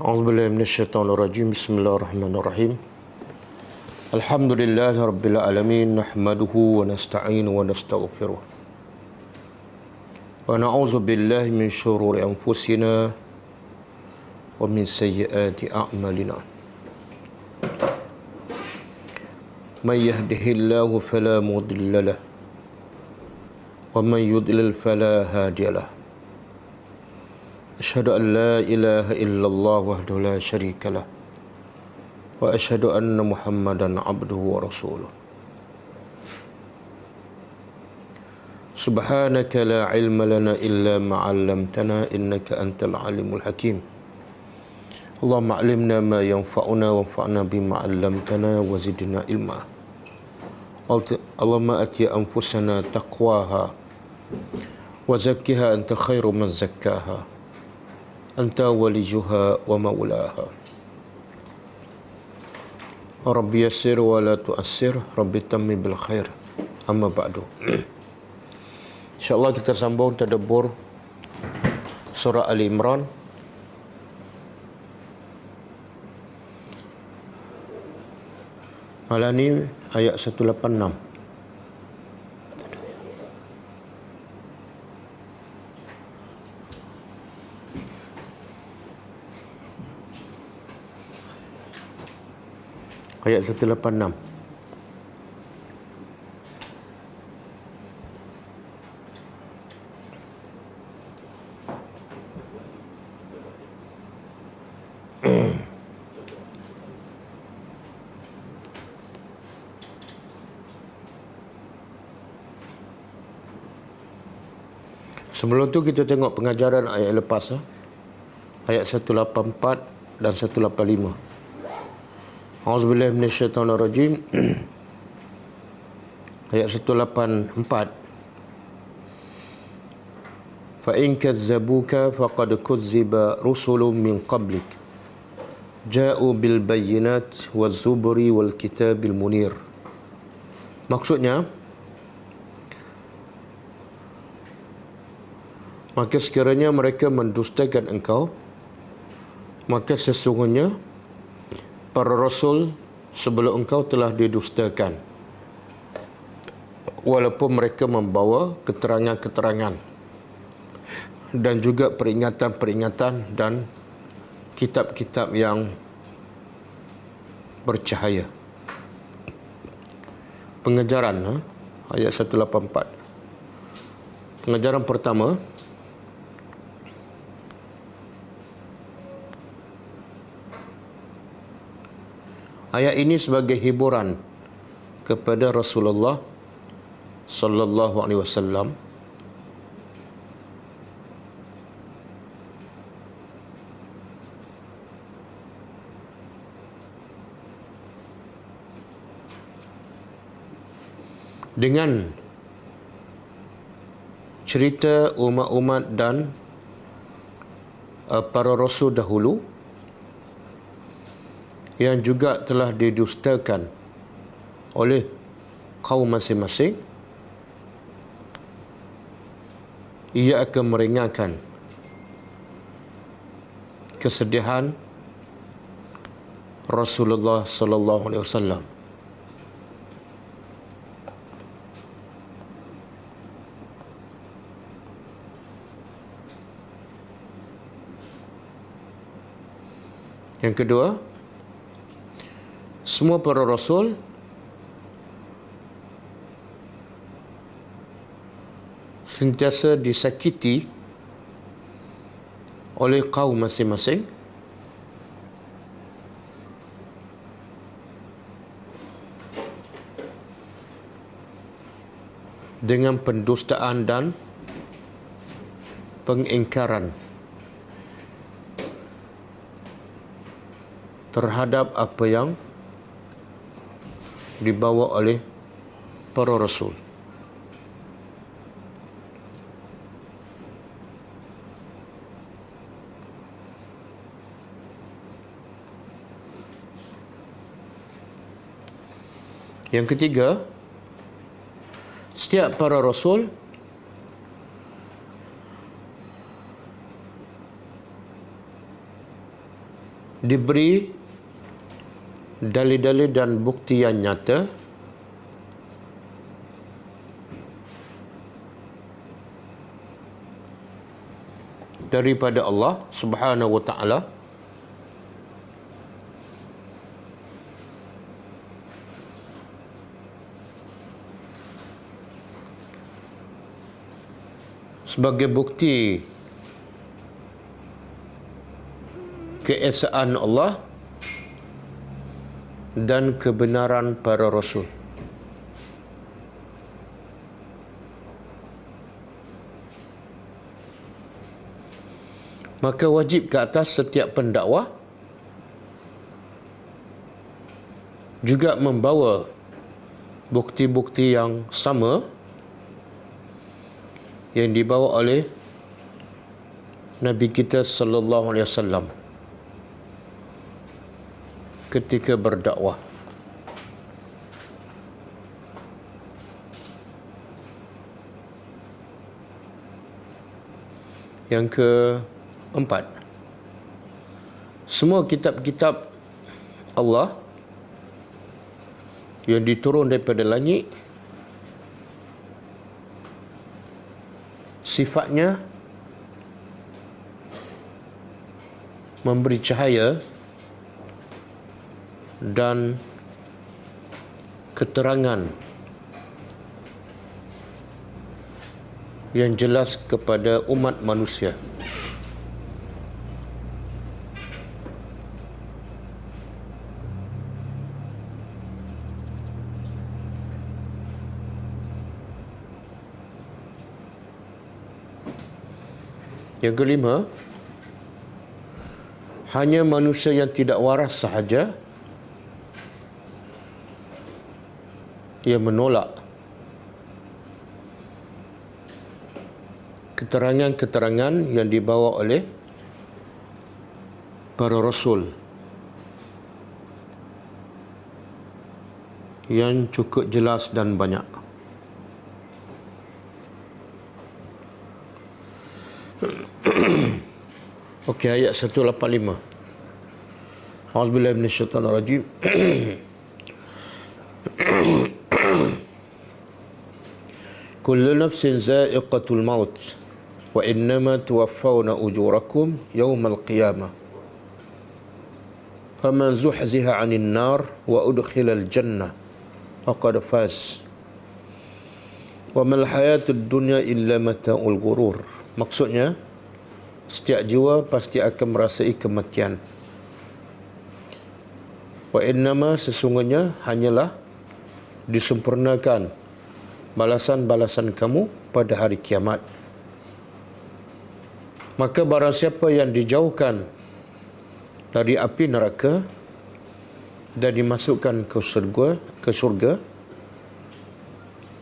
A'udzubillahi minasyaitonirrajim. Bismillahirrahmanirrahim. Alhamdulillahi rabbil alamin, nahmaduhu wa nasta'inu wa nastaghfiruh. Wa na'udzu billahi min syururi anfusina wa min sayyiati a'malina. May yahdihillahu fala mudilla lahu wa man yudlil fala hadiya lahu. Asyhadu an la ilaha illallah wahdahu la syarika lah wa asyhadu anna Muhammadan abduhu wa rasuluh. Subhanaka la ilma lana illa ma 'allamtana innaka antal alimul hakim. Allahumma 'allimna ma yanfa'una wanfa'na bima 'allamtana wa zidna ilma. Allahumma ati anfusana taqwaha wa zakkiha anta khairu man zakkaha. Anta walijuha wa maulaha. Rabbi yassir wa la tu'assir, Rabbi tammi bil khair. Amma ba'du. InsyaAllah kita sambung tadabbur surah Ali Imran. Malam ni ayat 186. Ayat 186. Sebelum tu kita tengok pengajaran ayat lepas. Ayat 184 dan 185. A'udzubillahi minasyaitonirrajim. Ayat 184. Fa in kazzabuka faqad kuzziba rusulun min qablik ja'u bil bayyinat waz zuburi wal kitabil munir. Maksudnya, maka sekiranya mereka mendustakan engkau, maka sesungguhnya para rasul sebelum engkau telah didustakan, walaupun mereka membawa keterangan-keterangan dan juga peringatan-peringatan dan kitab-kitab yang bercahaya. Pengejaran ayat 184. Pengejaran pertama, ayat ini sebagai hiburan kepada Rasulullah sallallahu alaihi wasallam dengan cerita umat-umat dan para rasul dahulu yang juga telah didustakan oleh kaum masing-masing. Ia akan meringankan kesedihan Rasulullah sallallahu alaihi wasallam. Yang kedua, semua para rasul sentiasa disakiti oleh kaum masing-masing dengan pendustaan dan pengingkaran terhadap apa yang dibawa oleh para rasul. Yang ketiga, setiap para rasul diberi dalil-dalil dan bukti yang nyata daripada Allah Subhanahu wa taala sebagai bukti keesaan Allah dan kebenaran para rasul. Maka wajib ke atas setiap pendakwah juga membawa bukti-bukti yang sama yang dibawa oleh Nabi kita sallallahu alaihi wasallam ketika berdakwah. Yang keempat, semua kitab-kitab Allah yang diturun daripada langit sifatnya memberi cahaya dan keterangan yang jelas kepada umat manusia. Yang kelima, hanya manusia yang tidak waras sahaja yang menolak keterangan-keterangan yang dibawa oleh para rasul yang cukup jelas dan banyak. Okey, ayat 185. A'udzubillahi minasyaitanir rajim. Kullu nafsin za'iqatul maut wa innama tuwaffawna ujurakum yawmal qiyamah. Faman zuhziha 'anil nar wa udkhilal jannah faqad faz. Wa mal hayatud dunya illa mata'ul ghurur. Maksudnya, setiap jiwa pasti akan merasai kematian. Wa innama, sesungguhnya hanyalah disempurnakan balasan-balasan kamu pada hari kiamat. Maka barang siapa yang dijauhkan dari api neraka dan dimasukkan ke surga,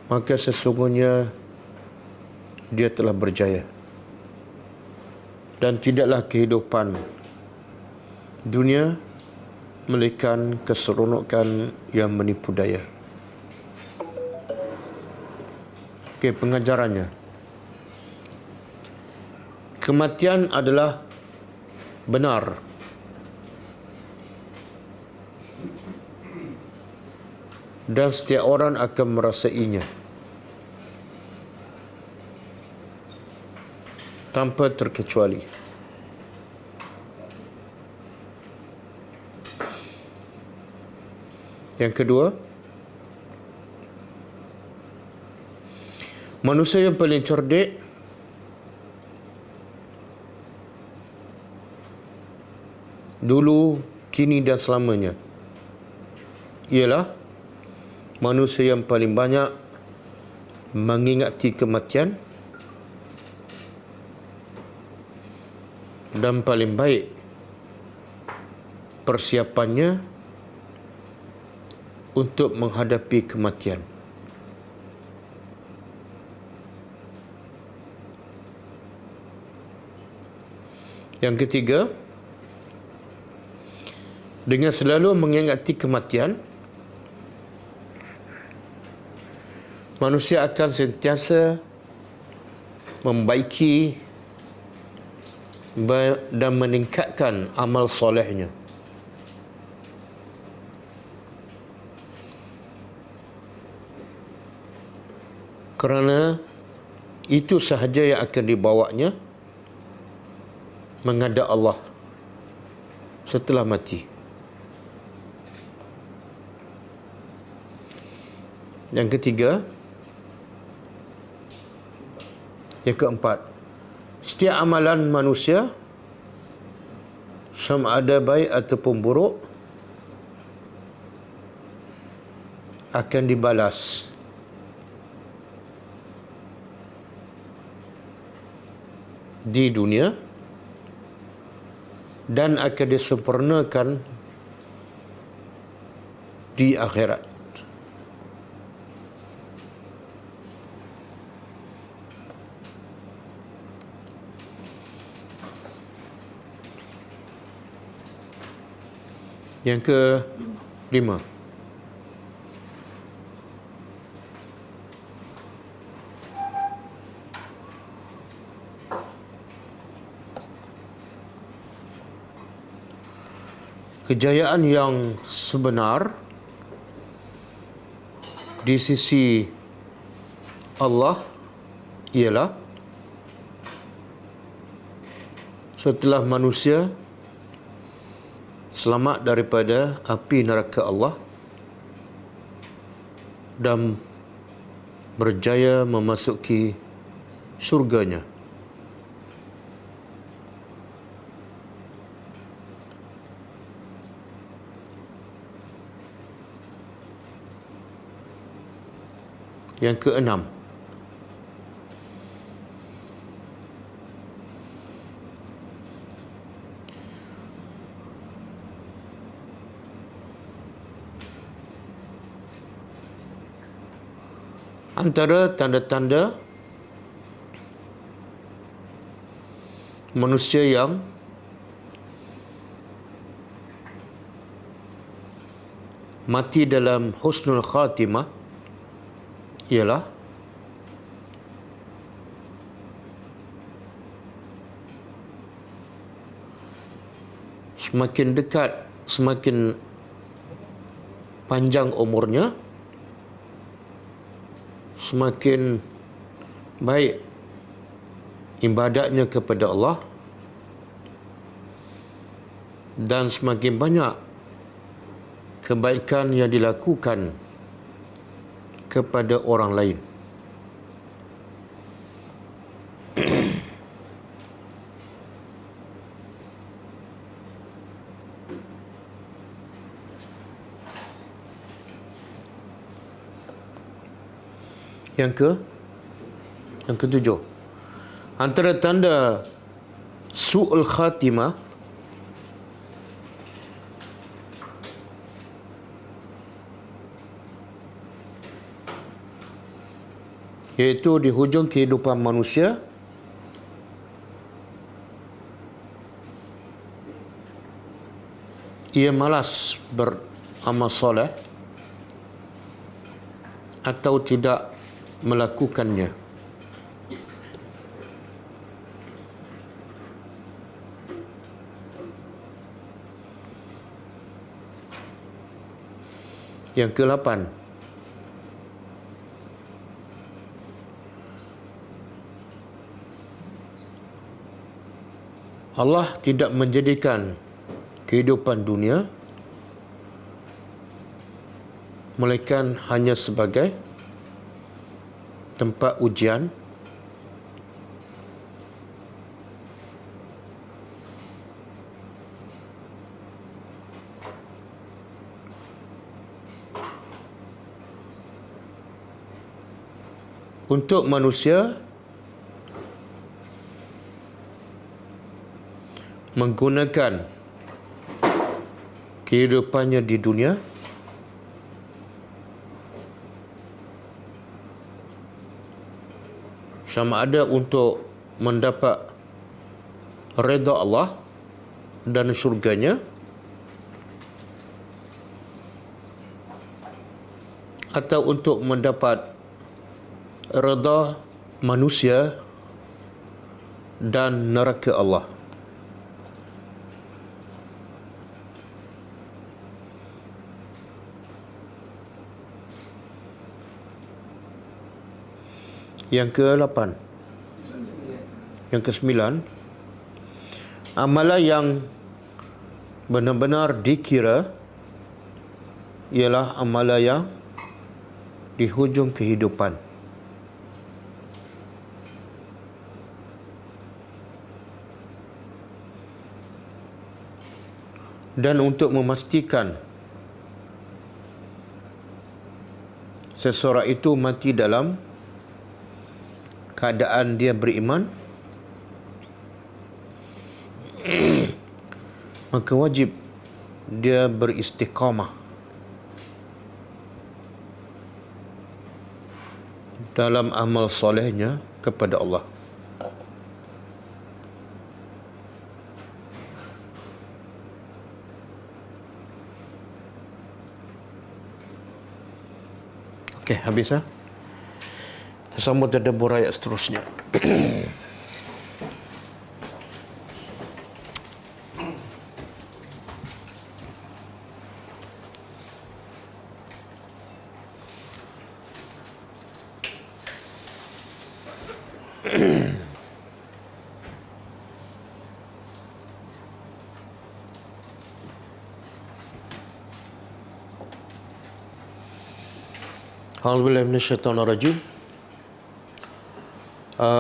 maka sesungguhnya dia telah berjaya. Dan tidaklah kehidupan dunia melainkan keseronokan yang menipu daya. Okey, pengajarannya. Kematian adalah benar. Dan setiap orang akan merasainya tanpa terkecuali. Yang kedua, manusia yang paling cerdik dulu, kini dan selamanya ialah manusia yang paling banyak mengingati kematian dan paling baik persiapannya untuk menghadapi kematian. Yang ketiga, dengan selalu mengingati kematian, manusia akan sentiasa membaiki dan meningkatkan amal solehnya. kerana itu sahaja yang akan dibawanya menghadap Allah setelah mati. Yang ketiga, yang keempat, setiap amalan manusia sama ada baik ataupun buruk akan dibalas di dunia dan akan disempurnakan di akhirat. Yang kelima, kejayaan yang sebenar di sisi Allah ialah setelah manusia selamat daripada api neraka Allah dan berjaya memasuki syurganya. Yang keenam, antara tanda-tanda manusia yang mati dalam husnul khatimah ialah semakin dekat, semakin panjang umurnya, semakin baik ibadatnya kepada Allah dan semakin banyak kebaikan yang dilakukan kepada orang lain. Yang ketujuh, antara tanda su'ul khatimah iaitu di hujung kehidupan manusia ia malas beramal soleh atau tidak melakukannya. Yang ke-8, Allah tidak menjadikan kehidupan dunia melainkan hanya sebagai tempat ujian untuk manusia menggunakan kehidupannya di dunia sama ada untuk mendapat redha Allah dan syurganya atau untuk mendapat redha manusia dan neraka Allah. Yang ke-8. Yang ke-9. Amalan yang benar-benar dikira ialah amalan yang di hujung kehidupan. Dan untuk memastikan seseorang itu mati dalam keadaan dia beriman, maka wajib dia beristiqamah dalam amal solehnya kepada Allah. Okey, habis ha? Tersambung tadabbur ayat seterusnya. A'udzubillahi minasyaitonirrajim.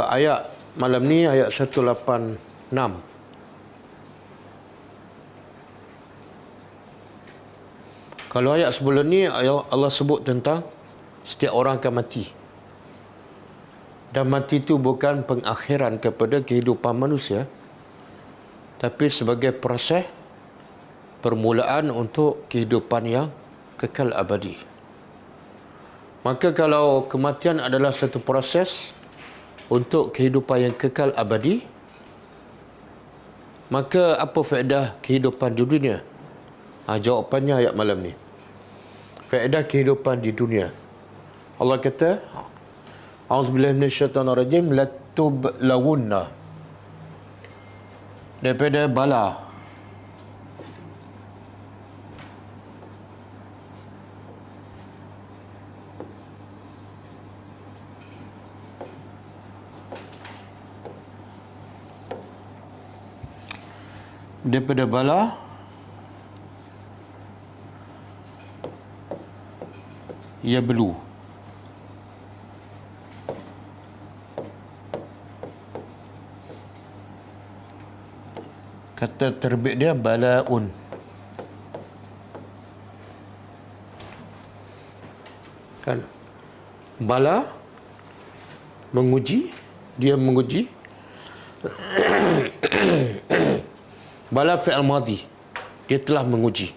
Ayat malam ni ayat 186. Kalau ayat sebelum ni Allah sebut tentang setiap orang akan mati. Dan mati itu bukan pengakhiran kepada kehidupan manusia, tapi sebagai proses permulaan untuk kehidupan yang kekal abadi. Maka kalau kematian adalah satu proses untuk kehidupan yang kekal abadi, maka apa faedah kehidupan di dunia? Jawapannya ayat malam ni. Faedah kehidupan di dunia. Allah kata, A'udzubillahi minasyaitonirrajim, latublawunna. Daripada bala. Daripada bala ia belu. Kata terbit dia balaun. Kan? Bala menguji, dia menguji. Bala fi'al madhi, dia telah menguji.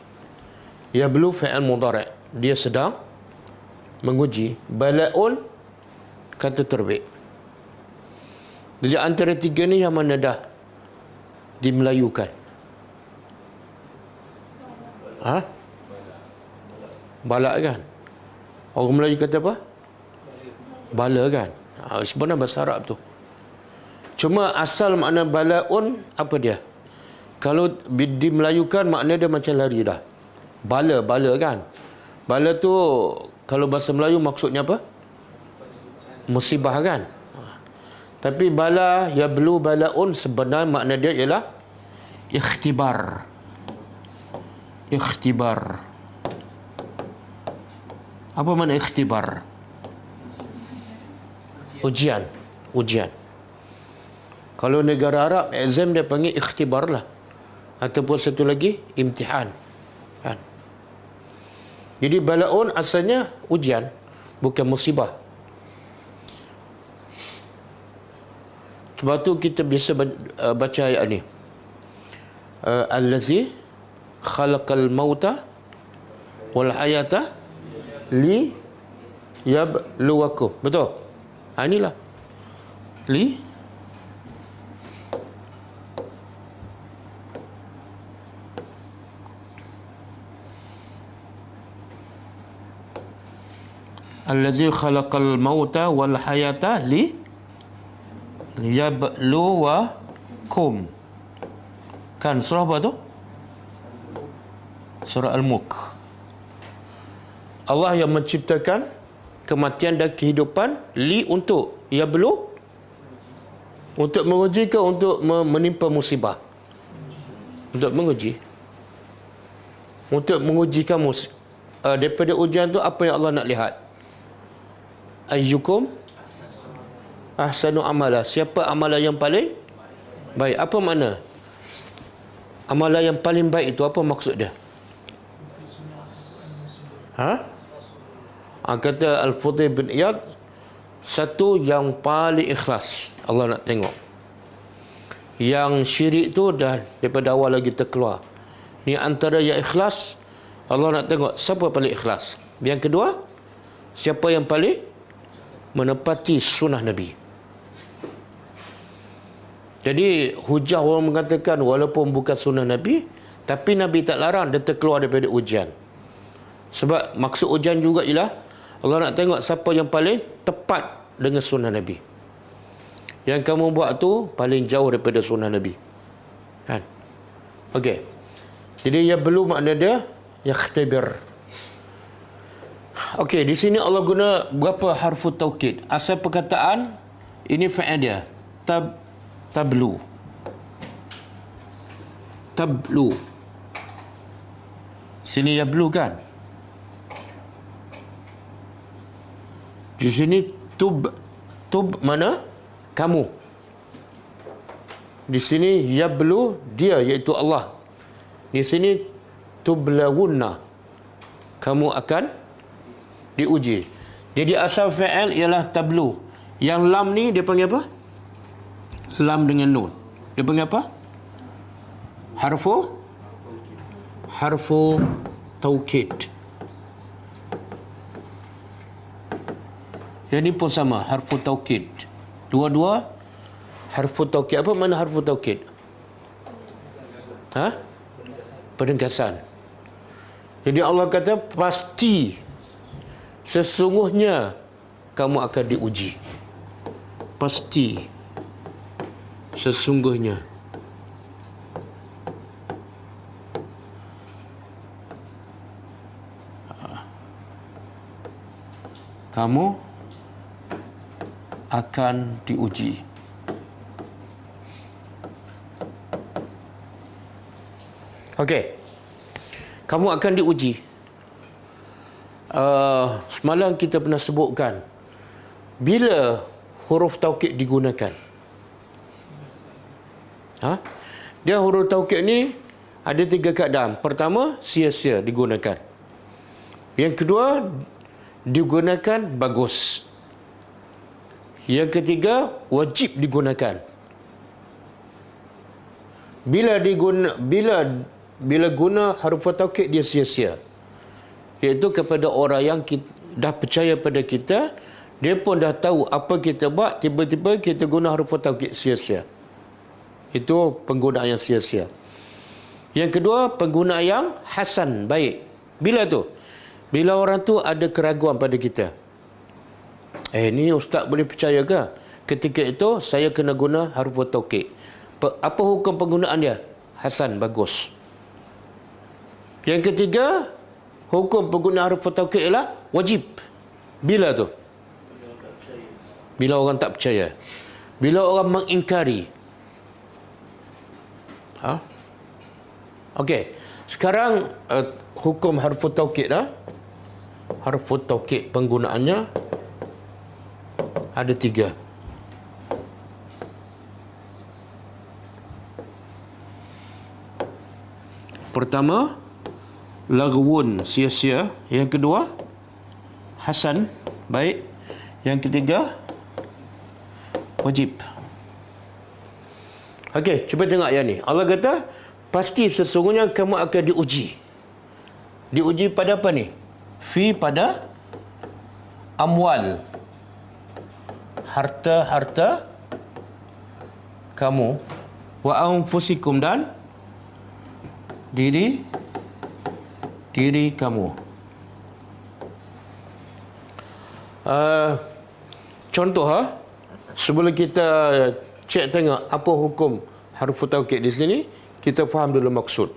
Yablu fi'al mudhari', dia sedang menguji. Bala'un kata terbit. Jadi antara tiga ni yang mana dah dimelayukan? Bala kan? Orang Melayu kata apa? Bala kan? Sebenarnya bahasa Arab tu. Cuma asal makna bala'un apa dia? Kalau dimelayukan makna dia macam lari dah. Bala kan? Bala tu kalau bahasa Melayu maksudnya apa? Musibah kan? Tapi bala yablu balaun sebenarnya makna dia ialah ikhtibar. Ikhtibar. Apa makna ikhtibar? Ujian. Kalau negara Arab, exam dia panggil ikhtibar lah. Ataupun satu lagi, imtihan. Kan? Jadi balaun asalnya ujian, bukan musibah. Sebab tu kita biasa baca ayat ni. Allazi khalaqal mauta wal hayata li yabluwakum. Betul? Inilah. Li Allazi khalaqal mauta wal hayata li yabluwakum. Kan surah apa tu? Surah Al-Mulk. Allah yang menciptakan kematian dan kehidupan li untuk Yablu untuk menguji ke untuk menimpa musibah? Untuk menguji. Untuk menguji kamu. Daripada ujian tu apa yang Allah nak lihat? Ayyukum ahsanu amala. Siapa amalan yang paling baik? Apa makna? Amalan yang paling baik itu apa maksud dia? Kata Al-Fudayl bin Iyad, satu yang paling ikhlas Allah nak tengok. Yang syirik tu dah daripada awal lagi terkeluar. Ni antara yang ikhlas, Allah nak tengok siapa paling ikhlas. Yang kedua, siapa yang paling menepati sunnah Nabi. Jadi hujah orang mengatakan walaupun bukan sunnah Nabi, tapi Nabi tak larang, dia terkeluar daripada ujian. Sebab maksud ujian juga ialah Allah nak tengok siapa yang paling tepat dengan sunnah Nabi. Yang kamu buat tu paling jauh daripada sunnah Nabi. Kan? Okey. Jadi ya belum makna dia yakhtabir. Okey, di sini Allah guna berapa harfu taukid. Asal perkataan ini fa'il dia. Tablu. Sini yablu kan? Di sini tub mana? Kamu. Di sini yablu dia, iaitu Allah. Di sini tublawunna, kamu akan diuji. Jadi asal fa'il ialah tablu. Yang lam ni dia panggil apa? Lam dengan nun. Dia panggil apa? Harfu taukid. Yang ni pun sama, harfu taukid. Dua-dua harfu taukid. Apa makna harfu taukid? Penegasan. Jadi Allah kata pasti sesungguhnya kamu akan diuji. Pasti sesungguhnya. Kamu akan diuji. Okey. Kamu akan diuji. Semalam kita pernah sebutkan bila huruf taukid digunakan. Dia huruf taukid ni ada 3 keadaan. Pertama, sia-sia digunakan. Yang kedua, digunakan bagus. Yang ketiga, wajib digunakan. Bila guna huruf taukid dia sia-sia. Iaitu kepada orang yang dah percaya pada kita, dia pun dah tahu apa kita buat, tiba-tiba kita guna huruf taukid sia-sia. Itu penggunaan yang sia-sia. Yang kedua, penggunaan yang hasan, baik. Bila tu? Bila orang tu ada keraguan pada kita. Ni ustaz boleh percaya ke? Ketika itu saya kena guna huruf taukid. Apa hukum penggunaan dia? Hasan, bagus. Yang ketiga, hukum penggunaan huruf taukid ialah wajib. Bila tu? Bila orang tak percaya. Bila orang mengingkari. Okey. Sekarang hukum huruf taukid huruf taukid penggunaannya ada 3. Pertama, lagwun, sia-sia. Yang kedua, hasan, baik. Yang ketiga, wajib. Okey, cuba tengok yang ni. Allah kata, pasti sesungguhnya kamu akan diuji. Diuji pada apa ni? Pada amwal. Harta-harta kamu. Wa anfusikum, dan diri kamu. Contoh sebelum kita cek tengok apa hukum huruf taukid di sini, kita faham dulu maksud.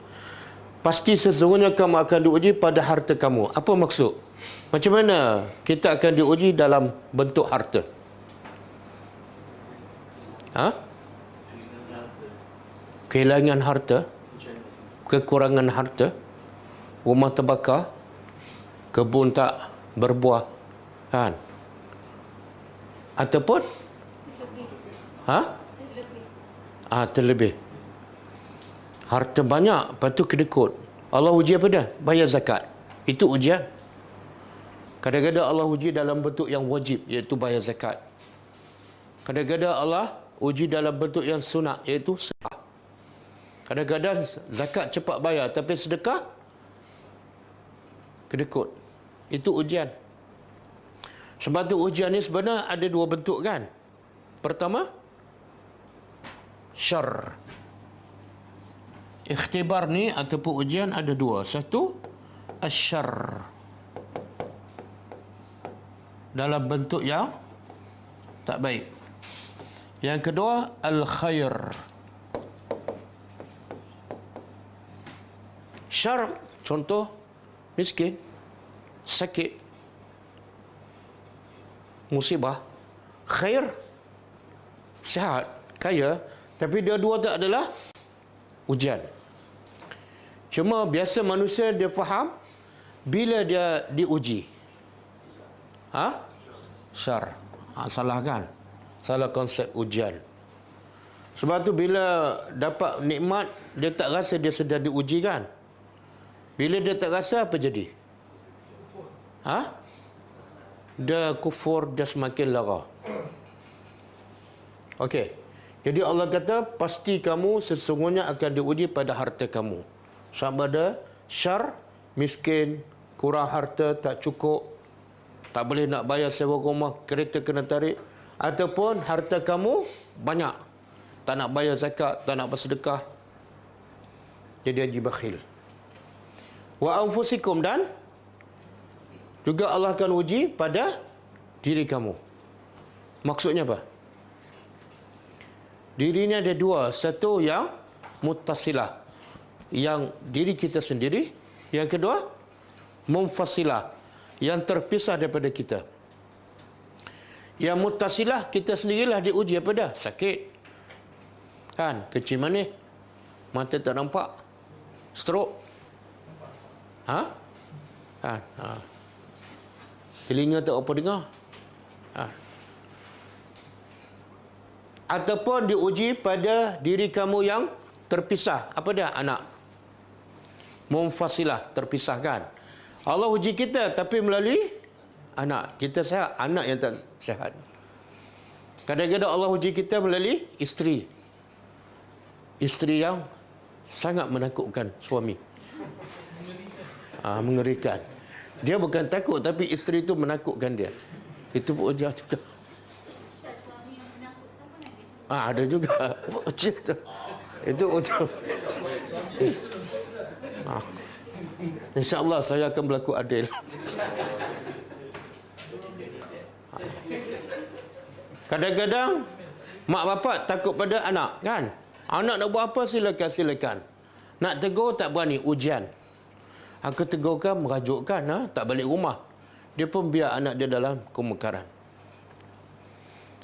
Pasti sesungguhnya kamu akan diuji pada harta kamu. Apa maksud? Macam mana kita akan diuji dalam bentuk harta? Ha? Kehilangan harta, kekurangan harta, rumah terbakar, kebun tak berbuah, kan? Ataupun terlebih. Harta banyak, lepas tu kedekut. Allah uji apa dah? Bayar zakat. Itu ujian. Kadang-kadang Allah uji dalam bentuk yang wajib, iaitu bayar zakat. Kadang-kadang Allah uji dalam bentuk yang sunat, iaitu sedekah. Kadang-kadang zakat cepat bayar, tapi sedekah kedekut. Itu ujian. Sebab tu ujian ni sebenarnya ada dua bentuk, kan? Pertama, syar. Ikhtibar ni ataupun ujian ada dua. Satu, asyar. Dalam bentuk yang tak baik. Yang kedua, al-khair. Syar, contoh, miskin, sakit, musibah. Khair, sihat, kaya. Tapi dua-dua tak adalah ujian. Cuma biasa manusia dia faham bila dia diuji. Syar. Salah, kan? Salah konsep ujian. Sebab tu bila dapat nikmat, dia tak rasa dia sedang diuji, kan? Bila dia tak rasa, apa jadi? Dia kufur, dia semakin lara. Okey. Jadi Allah kata, pasti kamu sesungguhnya akan diuji pada harta kamu. Sama ada syar, miskin, kurang harta, tak cukup, tak boleh nak bayar sewa rumah, kereta kena tarik. Ataupun harta kamu banyak, tak nak bayar zakat, tak nak bersedekah, jadi haji bakhil. Wa anfusikum, dan juga Allah akan uji pada diri kamu. Maksudnya apa? Diri ini ada dua. Satu yang muttasilah, yang diri kita sendiri. Yang kedua, munfasilah, yang terpisah daripada kita. Yang muttasilah, kita sendirilah diuji apa dah? Sakit, kan? Kecil manis, mata tak nampak, stroke, telinga tak apa dengar, ataupun diuji pada diri kamu yang terpisah. Apa dia? Anak. Munfasilah, terpisahkan. Allah uji kita tapi melalui anak. Kita sihat, anak yang tak sihat. Kadang-kadang Allah uji kita melalui isteri. Isteri yang sangat menakutkan suami. Mengerikan. Dia bukan takut, tapi isteri itu menakutkan dia. Itu pun ujian juga. Ada juga. Itu ujian. InsyaAllah saya akan berlaku adil. Kadang-kadang mak bapak takut pada anak, kan? Anak nak buat apa, silakan. Nak tegur tak berani, ujian. Aku tegurkan, merajukkan, tak balik rumah. Dia pun biar anak dia dalam kemungkaran.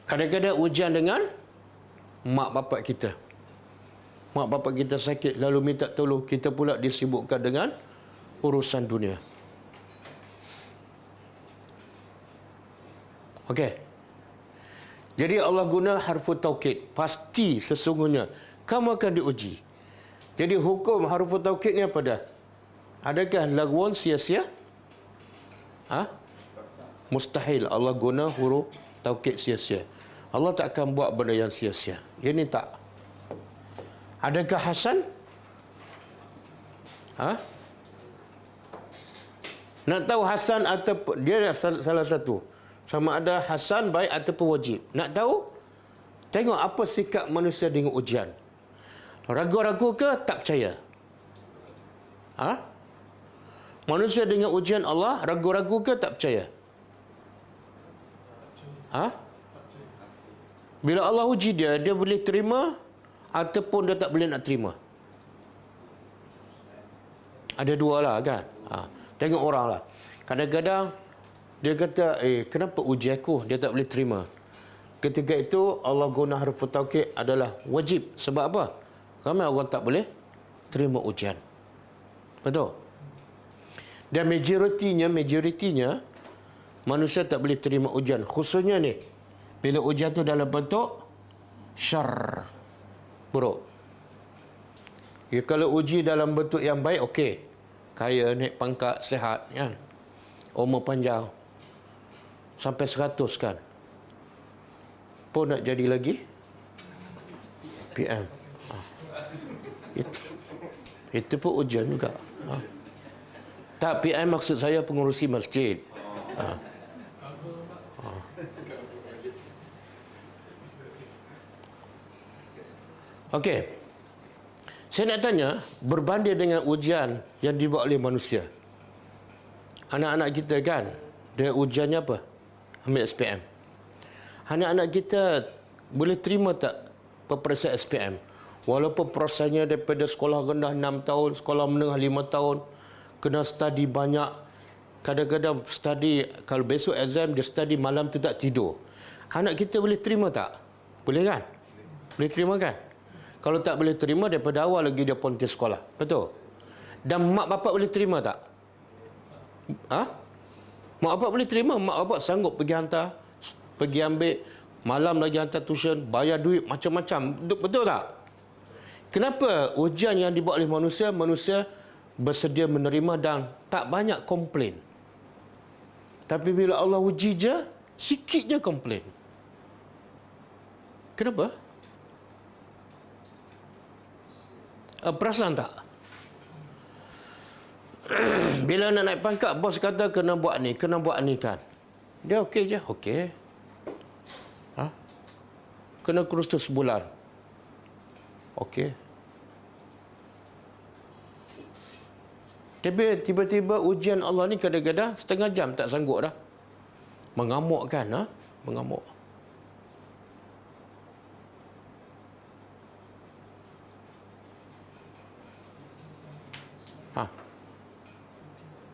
Kadang-kadang ujian dengan mak bapak kita. Mak bapak kita sakit, lalu minta tolong. Kita pula disibukkan dengan urusan dunia. Okey. Jadi Allah guna harfu taukid. Pasti sesungguhnya kamu akan diuji. Jadi hukum harfu taukid ni apa dah? Adakah lagwun, sia-sia? Mustahil Allah guna huruf taukid sia-sia. Allah tak akan buat benda yang sia-sia. Ini tak. Adakah hasan? Nak tahu hasan atau dia salah satu. Sama ada hasan baik ataupun wajib. Nak tahu? Tengok apa sikap manusia dengan ujian. Ragu-ragu ke tak percaya? Manusia dengan ujian Allah ragu-ragu ke tak percaya? Bila Allah uji dia, dia boleh terima ataupun dia tak boleh nak terima. Ada dua lah, kan? Tengok orang lah. Kadang-kadang dia kata, kenapa uji aku? Dia tak boleh terima. ketika itu Allah guna harfu taukid adalah wajib. Sebab apa? Ramai orang tak boleh terima ujian. Betul? Dan majoritinya manusia tak boleh terima ujian. Khususnya ni, bila ujian tu dalam bentuk syar, buruk. Ya, kalau uji dalam bentuk yang baik, okey. Kaya, naik pangkat, sihat, kan? Umur panjang. Sampai 100 kan. Pun nak jadi lagi PM. Itu pun ujian juga. Tak, PM maksud saya pengurusi masjid. Okey. Saya nak tanya, berbanding dengan ujian yang dibuat oleh manusia. Anak-anak kita kan, dia ujiannya apa? Ambil SPM. Anak-anak kita boleh terima tak peperiksaan SPM? Walaupun prosesnya daripada sekolah rendah 6 tahun, sekolah menengah 5 tahun, kena study banyak. Kadang-kadang study, kalau besok exam, dia study malam tu tak tidur. Anak kita boleh terima tak? Boleh kan? Boleh terima kan? Kalau tak boleh terima, daripada awal lagi dia ponti sekolah. Betul? Dan mak bapak boleh terima tak? Mak bapak boleh terima. Mak bapak sanggup pergi hantar, pergi ambil, malam lagi hantar tuition, bayar duit macam-macam. Betul tak? Kenapa ujian yang dibuat oleh manusia, manusia bersedia menerima dan tak banyak komplain. Tapi bila Allah uji je, sikit je komplain. Kenapa? Perasan tak? Bila nak naik pangkat, bos kata kena buat ni kan. Dia okey je, okey. Kena kursus tu sebulan. Okey. Tapi tiba-tiba ujian Allah ni kadang-kadang setengah jam tak sanggup dah. Mengamuk kan? Mengamuk.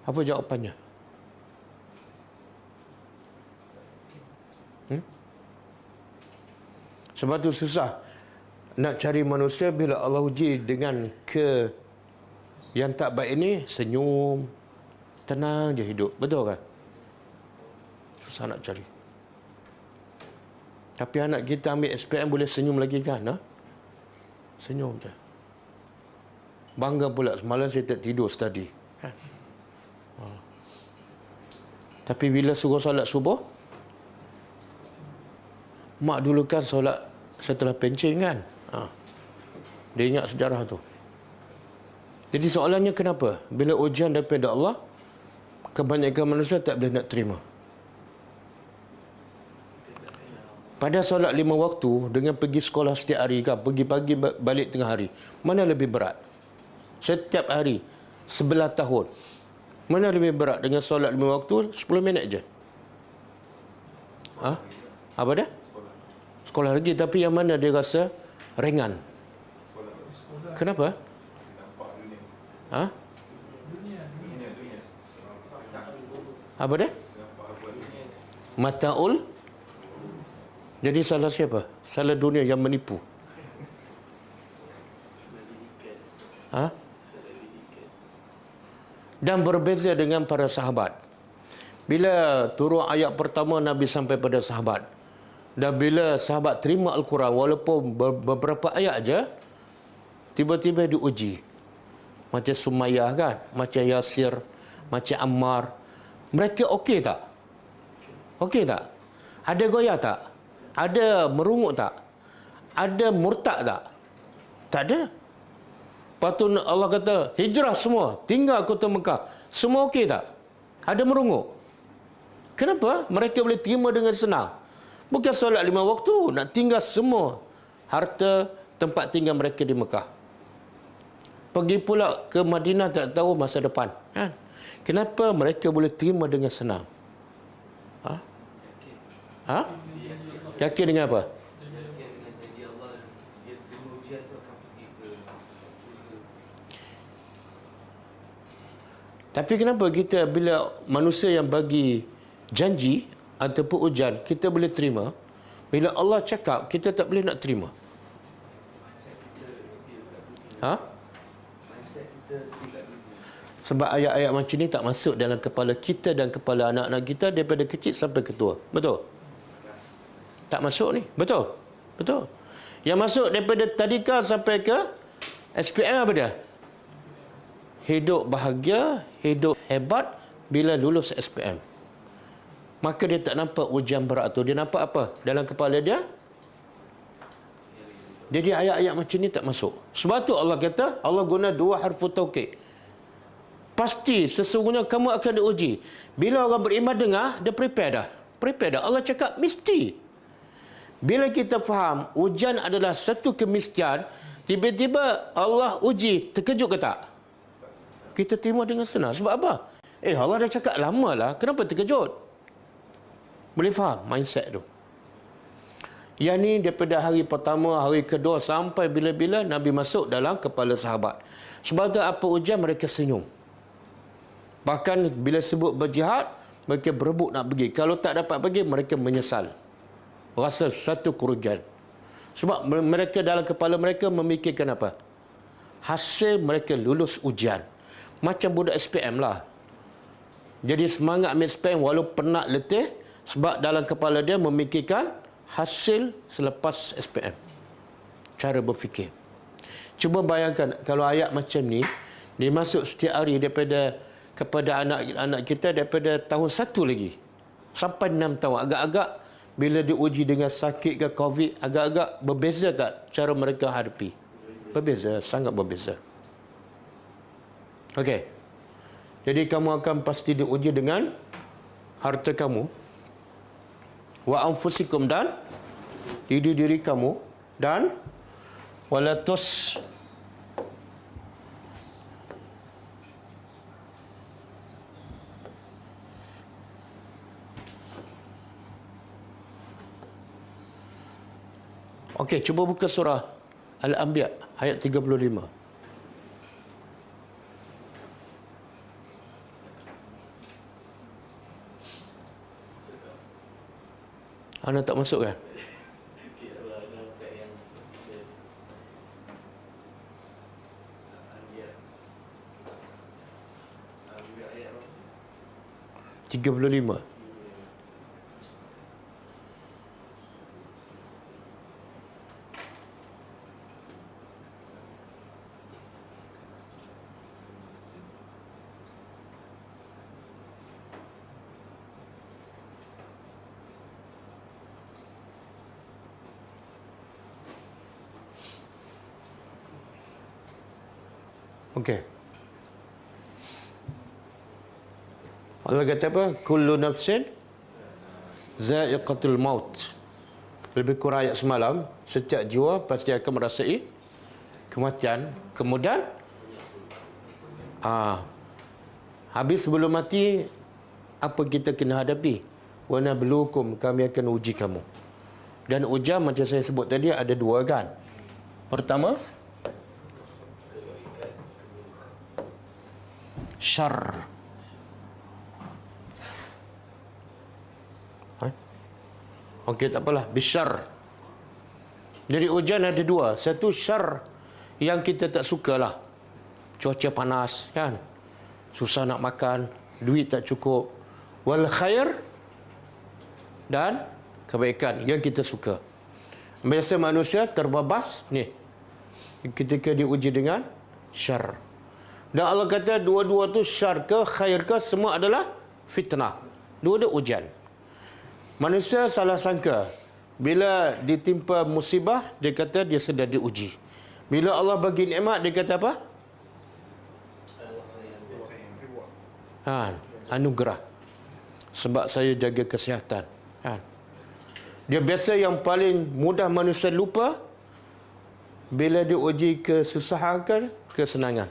Apa jawapannya? Sebab tu susah nak cari manusia bila Allah uji dengan yang tak baik ini, senyum, tenang je hidup. Betul kan? Susah nak cari. Tapi anak kita ambil SPM boleh senyum lagi kan? Senyum je. Bangga pula, semalam saya tak tidur study. Tapi bila suruh solat subuh, mak dulu kan solat setelah pencing kan. Dia ingat sejarah tu. Jadi soalannya kenapa? Bila ujian daripada Allah, kebanyakan manusia tak boleh nak terima. Pada solat 5 waktu, dengan pergi sekolah setiap hari kan, pergi pagi balik tengah hari, mana lebih berat? Setiap hari, 11 tahun. Mana lebih berat dengan solat 5 waktu 10 minit je? Apa dah? Sekolah lagi. Tapi yang mana dia rasa ringan? Kenapa? Apa dah? Mata'ul. Jadi salah siapa? Salah dunia yang menipu. Dan berbeza dengan para sahabat. Bila turun ayat pertama, Nabi sampai pada sahabat. Dan bila sahabat terima Al-Quran, walaupun beberapa ayat aja, tiba-tiba diuji. Macam Sumayyah kan, macam Yasir, macam Ammar. Mereka okey tak? Okey tak? Ada goyah tak? Ada merungut tak? Ada murtad tak? Tak ada. Lepas tu Allah kata, hijrah semua, tinggal kota Mekah. Semua okey tak? Ada merungut. Kenapa? Mereka boleh terima dengan senang. Bukan solat 5 waktu, nak tinggal semua harta tempat tinggal mereka di Mekah. Pergi pula ke Madinah tak tahu masa depan. Kan? Kenapa mereka boleh terima dengan senang? Yakin dengan apa? Tapi kenapa kita bila manusia yang bagi janji ataupun ujian, kita boleh terima, Bila Allah cakap, kita tak boleh nak terima. Ha? Sebab ayat-ayat macam ni tak masuk dalam kepala kita dan kepala anak-anak kita daripada kecil sampai ketua. Betul? Tak masuk ni. Betul? Betul. Yang masuk daripada tadika sampai ke SPM apa dia? Hidup bahagia, hidup hebat bila lulus SPM. Maka dia tak nampak ujian berat tu. Dia nampak apa? Dalam kepala dia? Jadi ayat-ayat macam ni tak masuk. Sebab tu Allah kata, Allah guna dua harfu taukid. Pasti sesungguhnya kamu akan diuji. Bila orang beriman dengar, dia prepare dah. Prepare dah. Allah cakap mesti. Bila kita faham ujian adalah satu kemistian, tiba-tiba Allah uji, terkejut ke tak? Kita terima dengan senang. Sebab apa? Allah dah cakap lama lah. Kenapa terkejut? Boleh faham mindset tu. Yang ni daripada hari pertama, hari kedua sampai bila-bila Nabi masuk dalam kepala sahabat. Sebab tu apa ujian mereka senyum. Bahkan bila sebut berjihad, mereka berebut nak pergi. Kalau tak dapat pergi, mereka menyesal. Rasa satu kerugian. Sebab mereka dalam kepala mereka memikirkan apa? Hasil mereka lulus ujian. Macam budak SPM lah. Jadi semangat ambil SPM walaupun penat letih, sebab dalam kepala dia memikirkan hasil selepas SPM. Cara berfikir. Cuba bayangkan kalau ayat macam ni dimasuk setiap hari daripada kepada anak-anak kita daripada tahun 1 lagi sampai 6 tahun. Agak-agak bila diuji dengan sakit ke COVID, agak-agak berbeza tak cara mereka hadapi? Berbeza, sangat berbeza. Okey. Jadi kamu akan pasti diuji dengan harta kamu, wa anfusikum, dan diri kamu, dan walatus Okey, cuba buka surah Al-Anbiya ayat 35. Anda tak masuk kan? Tiga puluh lima. Okey. Allah kata apa? Kullu nafsin za'iqatul maut. Lebih kurang ayat semalam, setiap jiwa pasti akan merasai kematian. Kemudian habis sebelum mati, apa kita kena hadapi? Wa nabluukum, kami akan uji kamu. Dan ujian macam saya sebut tadi ada dua kan. Pertama, syar. Okey, tak apalah. Bisyar. Jadi ujian ada dua. Satu syar yang kita tak sukalah. Cuaca panas, kan? Susah nak makan, duit tak cukup. Wal khair, dan kebaikan yang kita suka. Biasa manusia terbabas ni ketika diuji dengan syar. Dan Allah kata dua-dua tu, syar ke khair ke, semua adalah fitnah. Dua-dua ujian. Manusia salah sangka. Bila ditimpa musibah, dia kata dia sedang diuji. Bila Allah bagi nikmat, dia kata apa? Anugerah. Sebab saya jaga kesihatan. Dia biasa yang paling mudah manusia lupa bila diuji kesusahan ke kesenangan.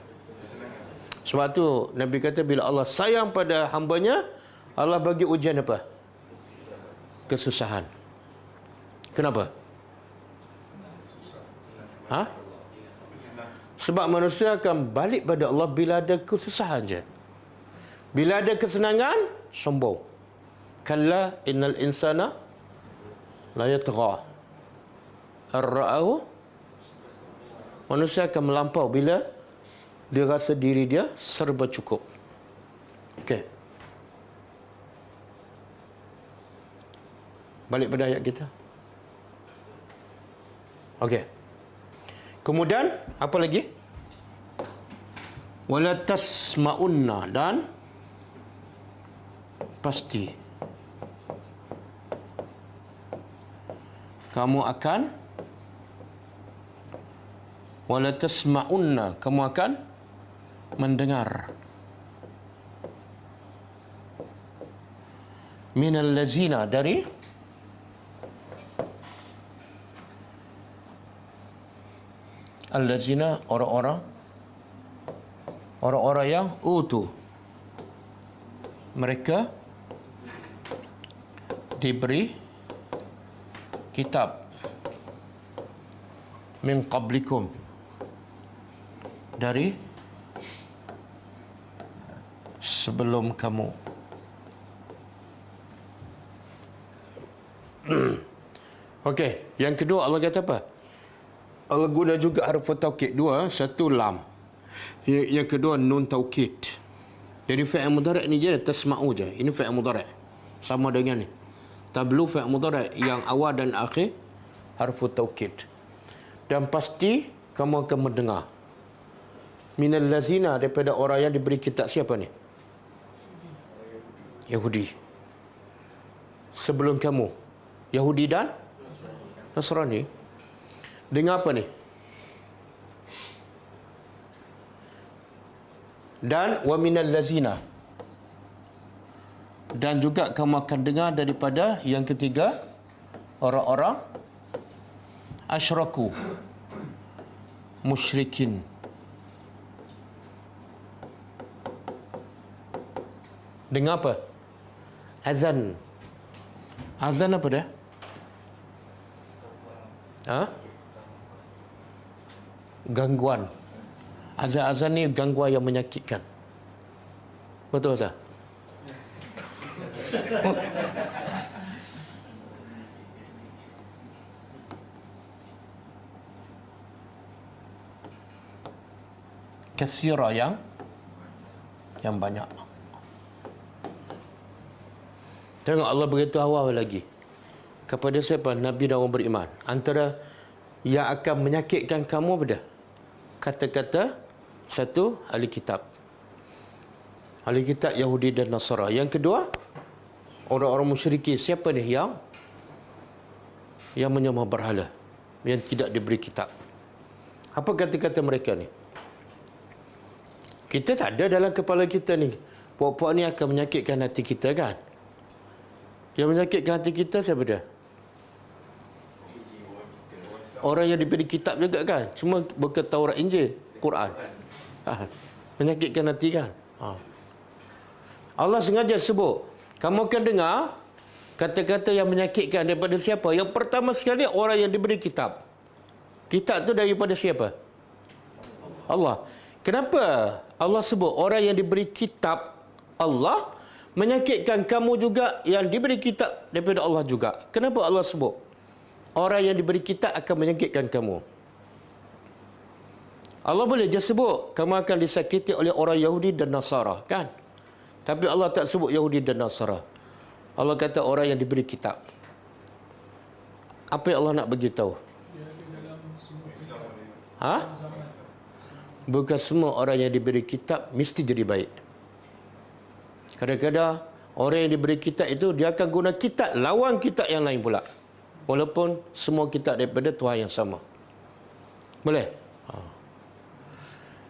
Sebab tu Nabi kata bila Allah sayang pada hambanya, Allah bagi ujian apa? Kesusahan. Kenapa? Sebab manusia akan balik pada Allah bila ada kesusahan je. Bila ada kesenangan, sombong. Kalla innal insana La yatgha. Ar-ra'ahu, manusia akan melampau bila dia rasa diri dia serba cukup. Okey. Balik pada ayat kita. Okey. Kemudian apa lagi? Wala tasma'unna, dan pasti kamu akan, wala tasma'unna, kamu akan mendengar, minal lazina, dari al-lazina, orang-orang yang mereka diberi kitab, min qablikum, dari sebelum kamu. Okey, yang kedua Allah kata apa? Allah guna juga harfu taukid dua, satu lam. Yang kedua nun taukid. Jadi fi'il mudhari' ni je tasma'u je. Ini fi'il mudhari'. Sama dengan ni. Tablu fi'il mudhari' yang awal dan akhir harfu taukid. Dan pasti kamu akan mendengar. Minal lazina, daripada orang yang diberi kitab. Siapa ni? Yahudi. Sebelum kamu, Yahudi dan Nasrani. Dengar apa ni? Dan wa minal lazina, dan juga kamu akan dengar daripada yang ketiga, orang-orang asyraku, musyrikin. Dengar apa? Azan. Azan apa dah? Gangguan. Azan-azan ni gangguan yang menyakitkan. Betul tak? Katsira, yang banyak. Tengok Allah beritahu awal lagi. Kepada siapa? Nabi dan orang beriman. Antara yang akan menyakitkan kamu benda, kata-kata satu, ahli kitab. Ahli kitab Yahudi dan Nasara. Yang kedua, orang-orang musyrikin. Siapa ni yang menyembah berhala, yang tidak diberi kitab? Apa kata-kata mereka ni? Kita tak ada dalam kepala kita ni. Puak-puak ni akan menyakitkan hati kita kan? Yang menyakitkan hati kita siapa dia? Orang yang diberi kitab juga kan? Cuma bukan Taurat, Injil, Quran. Menyakitkan hati kan? Allah sengaja sebut, kamu akan dengar kata-kata yang menyakitkan daripada siapa? Yang pertama sekali, orang yang diberi kitab. Kitab tu daripada siapa? Allah. Kenapa Allah sebut orang yang diberi kitab Allah menyakitkan kamu juga yang diberi kitab daripada Allah juga? Kenapa Allah sebut orang yang diberi kitab akan menyakitkan kamu? Allah boleh je sebut kamu akan disakiti oleh orang Yahudi dan Nasara, kan? Tapi Allah tak sebut Yahudi dan Nasara. Allah kata orang yang diberi kitab. Apa yang Allah nak beritahu? Bukan semua orang yang diberi kitab mesti jadi baik. Kadang-kadang orang yang diberi kitab itu dia akan guna kitab lawan kitab yang lain pula. Walaupun semua kitab daripada Tuhan yang sama. Boleh?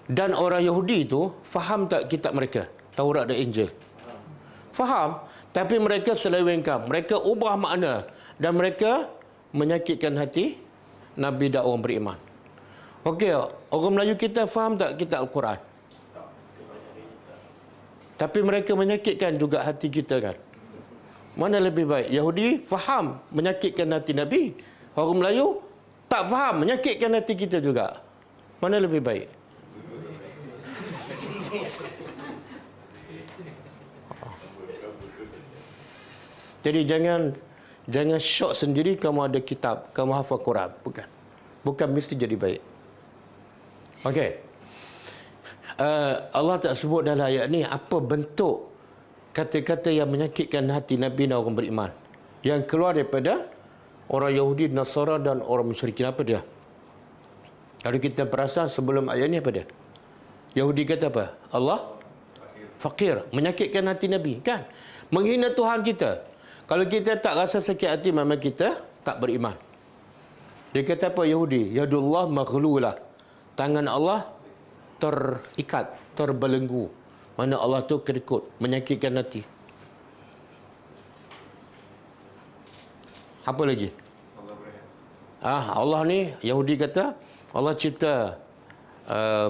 Dan orang Yahudi itu faham tak kitab mereka? Taurat dan Injil. Faham. Tapi mereka selewengkan. Mereka ubah makna. Dan mereka menyakitkan hati Nabi dan orang beriman. Okey, orang Melayu kita faham tak kitab Al-Quran? Tapi mereka menyakitkan juga hati kita kan? Mana lebih baik? Yahudi faham menyakitkan hati Nabi. Orang Melayu tak faham menyakitkan hati kita juga. Mana lebih baik? Jadi Jangan syok sendiri kamu ada kitab, kamu hafal Quran. Bukan. Bukan mesti jadi baik. Okey. Allah tak sebut dalam ayat ni apa bentuk kata-kata yang menyakitkan hati Nabi dan orang beriman. Yang keluar daripada orang Yahudi, Nasara dan orang musyrikin. Apa dia? Kalau kita perasan sebelum ayat ni apa dia? Yahudi kata apa? Allah fakir. Menyakitkan hati Nabi. Kan? Menghina Tuhan kita. Kalau kita tak rasa sakit hati, memang kita tak beriman. Dia kata apa Yahudi? Yadullah maghlulah. Tangan Allah terikat, terbelenggu. Mana Allah tu kedekut, menyakitkan hati. Apa lagi? Allah ni, Yahudi kata, Allah cipta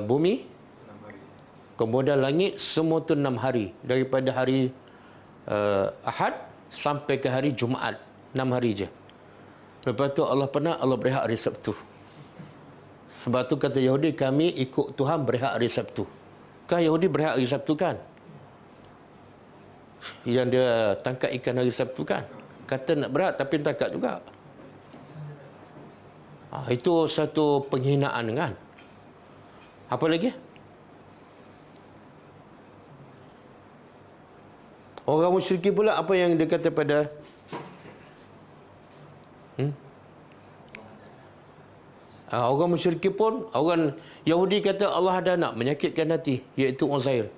bumi, kemudian langit, semua tu 6 hari. Daripada hari Ahad sampai ke hari Jumaat. 6 hari je. Lepas tu Allah penat, Allah berehat hari Sabtu. Sebab tu kata Yahudi, kami ikut Tuhan berehat hari Sabtu. Kan Yahudi berehat hari Sabtu kan? Yang dia tangkap ikan hari Sabtu kan? Kata nak berehat tapi tangkap juga. Itu satu penghinaan kan? Apa lagi? Orang musyrik pula apa yang dia kata pada orang musyrik pun, orang Yahudi kata Allah ada anak, menyakitkan hati, iaitu Uzair.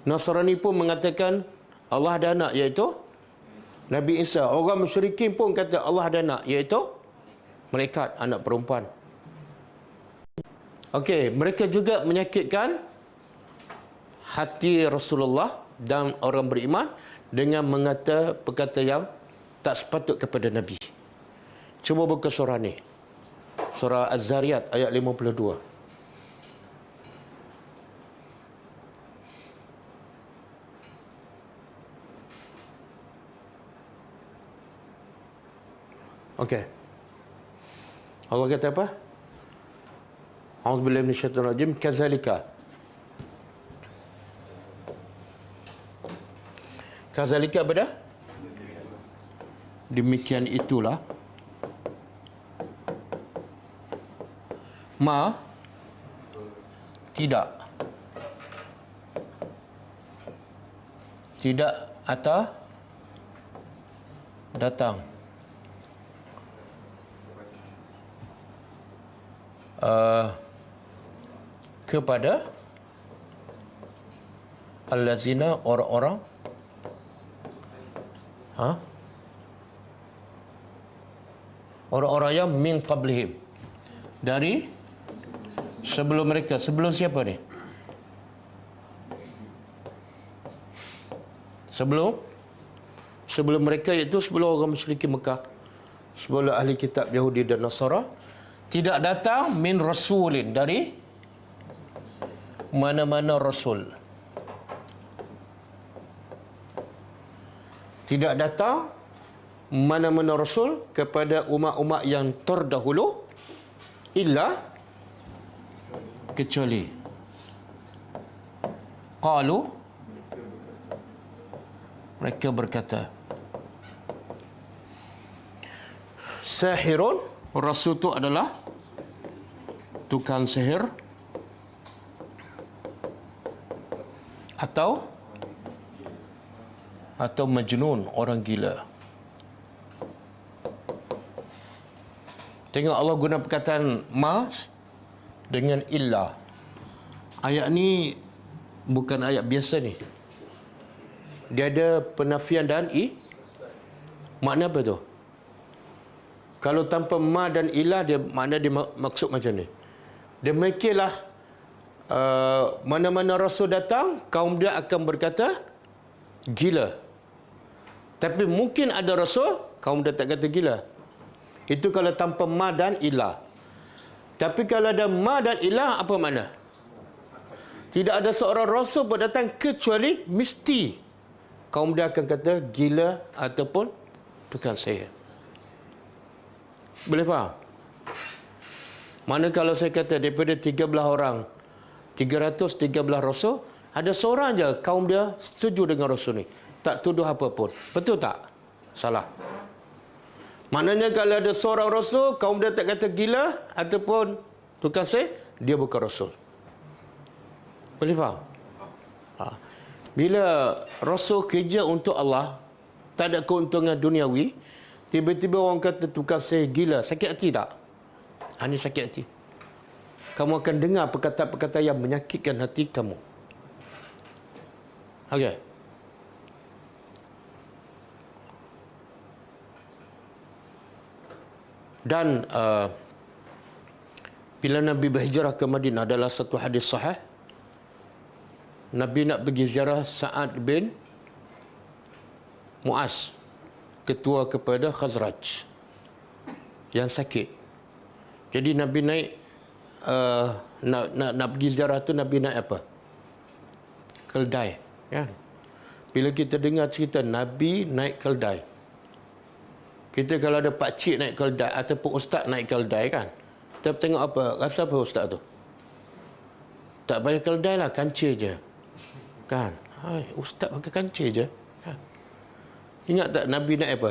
Nasrani pun mengatakan Allah ada anak, iaitu Nabi Isa. Orang musyrikin pun kata Allah ada anak, iaitu malaikat, anak perempuan. Okey, mereka juga menyakitkan hati Rasulullah dan orang beriman dengan mengata perkata yang tak sepatut kepada Nabi. Cuba buka surah ni. Surah Az-Zariyat ayat 52. Okey. Allah kata apa? A'udzubillahi minasyaitonir rajim. Kazalika. Kazalika apa dah? Demikian itulah. Tidak atau datang kepada allazina, orang-orang orang-orang yang min qablihim, dari sebelum mereka. Sebelum siapa ni? Sebelum mereka, iaitu sebelum orang musyrikin Mekah, sebelum ahli kitab Yahudi dan Nasara. Tidak datang min rasulin, dari mana-mana rasul. Tidak datang mana-mana rasul kepada umat-umat yang terdahulu, illa kecuali qalu, mereka berkata, sahirun, rasul itu adalah tukang sihir, atau majnun, orang gila. Tengok Allah guna perkataan mas dengan illa. Ayat ni bukan ayat biasa ni. Dia ada penafian dan makna apa tu? Kalau tanpa ma dan illa, dia makna dia maksud macam ni. Dia mikirlah mana-mana rasul datang, kaum dia akan berkata gila. Tapi mungkin ada rasul, kaum dia tak kata gila. Itu kalau tanpa ma dan illa. Tapi kalau ada ma dan ilah, apa makna? Tidak ada seorang rasul pun datang kecuali mesti kaum dia akan kata gila ataupun tukang sihir. Boleh faham? Mana kalau saya kata daripada 13 orang, 313 rasul, ada seorang je kaum dia setuju dengan rasul ni, tak tuduh apa pun. Betul tak? Salah. Maknanya kalau ada seorang Rasul, kaum dia tak kata gila ataupun tukang sihir, dia bukan Rasul. Boleh faham? Ha. Bila Rasul kerja untuk Allah, tak ada keuntungan duniawi, tiba-tiba orang kata tukang sihir gila, sakit hati tak? Ini sakit hati. Kamu akan dengar perkataan-perkataan yang menyakitkan hati kamu. Okey. Dan bila Nabi berhijrah ke Madinah, adalah satu hadis sahih. Nabi nak pergi ziarah Sa'ad bin Mu'az, ketua kepada Khazraj, yang sakit. Jadi Nabi naik nak pergi ziarah tu, Nabi naik apa? Keldai, kan? Bila kita dengar cerita Nabi naik keldai, kita kalau ada pakcik naik keldai ataupun ustaz naik keldai, kan, kita tengok apa? Rasa apa ustaz tu? Tak payah keldai lah, kancil je, kan? Hai, ustaz pakai kancil je, kan? Ingat tak Nabi naik apa?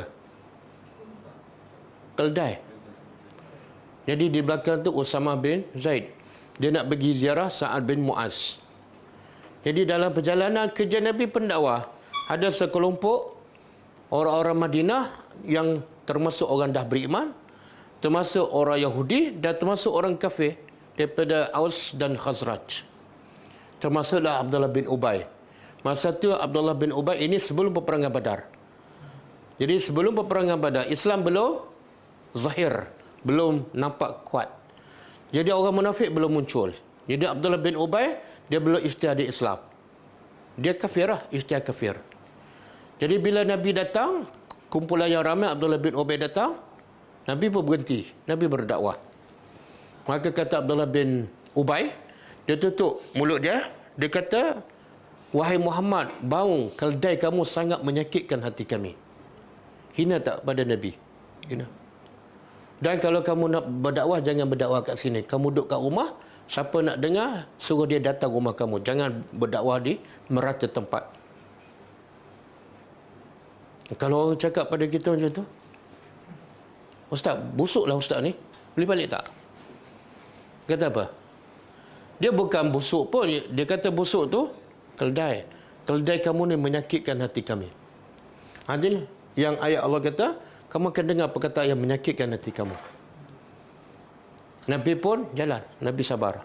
Keldai. Jadi di belakang tu Usamah bin Zaid, dia nak pergi ziarah Sa'ad bin Mu'az. Jadi dalam perjalanan kerja Nabi pendakwah, ada sekelompok orang-orang Madinah yang termasuk orang dah beriman, termasuk orang Yahudi dan termasuk orang kafir daripada Aus dan Khazraj. Termasuklah Abdullah bin Ubay. Masa tu Abdullah bin Ubay ini sebelum peperangan Badar. Jadi sebelum peperangan Badar, Islam belum zahir, belum nampak kuat. Jadi orang munafik belum muncul. Jadi Abdullah bin Ubay, dia belum ijtihad Islam. Dia kafir lah, ijtihad kafir. Jadi bila Nabi datang, kumpulan yang ramai, Abdullah bin Ubay datang, Nabi pun berhenti. Nabi berdakwah. Maka kata Abdullah bin Ubay, dia tutup mulut dia. Dia kata, wahai Muhammad, bau keldai kamu sangat menyakitkan hati kami. Hina tak pada Nabi? Hina. Dan kalau kamu nak berdakwah, jangan berdakwah kat sini. Kamu duduk kat rumah, siapa nak dengar, suruh dia datang rumah kamu. Jangan berdakwah di merata tempat. Kalau orang cakap pada kita macam tu, ustaz, busuklah ustaz ni, boleh balik tak? Kata apa? Dia bukan busuk pun. Dia kata busuk tu keldai. Keldai kamu ni menyakitkan hati kami. Adil, yang ayat Allah kata, kamu akan dengar perkataan yang menyakitkan hati kamu. Nabi pun jalan. Nabi sabar.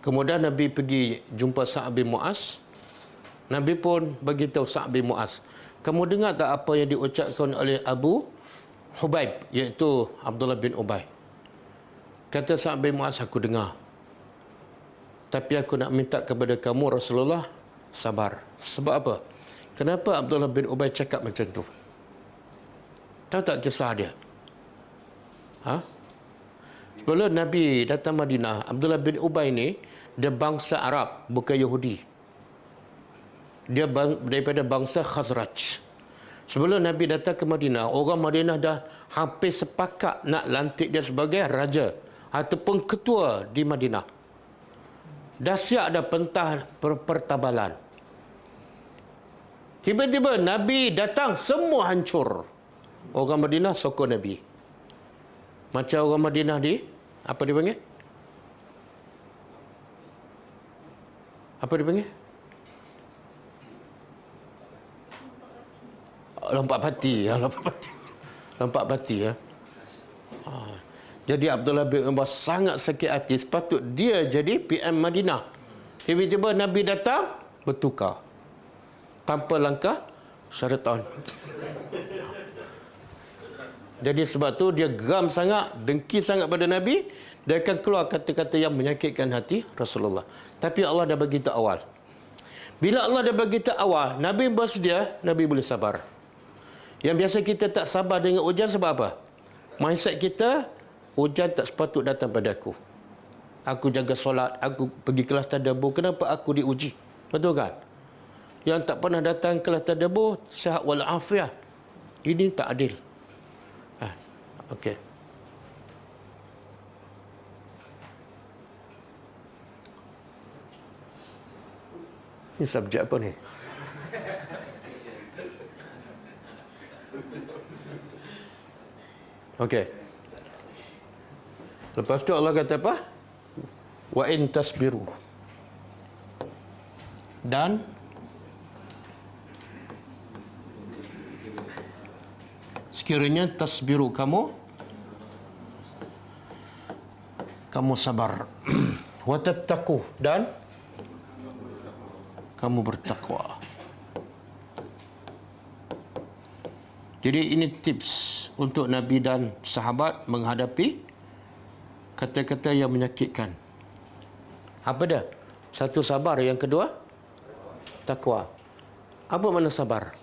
Kemudian Nabi pergi jumpa Sa'ad bin Mu'az. Nabi pun beritahu Sa'ad bin Mu'az, kamu dengar tak apa yang diucapkan oleh Abu Hubaib, iaitu Abdullah bin Ubay? Kata Sa'ad bin Mu'az, aku dengar. Tapi aku nak minta kepada kamu Rasulullah, sabar. Sebab apa? Kenapa Abdullah bin Ubay cakap macam tu? Tahu tak kisah dia? Sebelum Nabi datang Madinah, Abdullah bin Ubay ni, dia bangsa Arab, bukan Yahudi. Dia daripada bangsa Khazraj. Sebelum Nabi datang ke Madinah, orang Madinah dah hampir sepakat nak lantik dia sebagai raja ataupun ketua di Madinah. Dah siap dah pentah pertabalan. Tiba-tiba Nabi datang, semua hancur. Orang Madinah sokong Nabi. Macam orang Madinah apa dia panggil? Apa dia panggil? Lompat parti. Lompat parti. Jadi Abdullah bin Umar sangat sakit hati. Sepatut dia jadi PM Madinah. Tiba-tiba Nabi datang, bertukar. Tanpa langkah syaitan. Jadi sebab tu dia geram sangat, dengki sangat pada Nabi. Dia akan keluar kata-kata yang menyakitkan hati Rasulullah. Tapi Allah dah bagi tahu awal. Bila Allah dah bagi tahu awal, Nabi bersedia, Nabi boleh sabar. Yang biasa kita tak sabar dengan hujan sebab apa? Mindset kita, hujan tak sepatut datang pada aku. Aku jaga solat, aku pergi kelas tadabbur, kenapa aku diuji? Betul kan? Yang tak pernah datang kelas tadabbur, sihat walafiat. Ini tak adil. Okey. Ini subjek apa ni? Okey. Lepas tu Allah kata apa? Wa in tasbiru. Dan sekiranya tasbiru kamu sabar. Wa tattaqu, dan kamu bertakwa. Jadi ini tips untuk Nabi dan sahabat menghadapi kata-kata yang menyakitkan. Apa dia? Satu, sabar. Yang kedua, takwa. Apa makna sabar?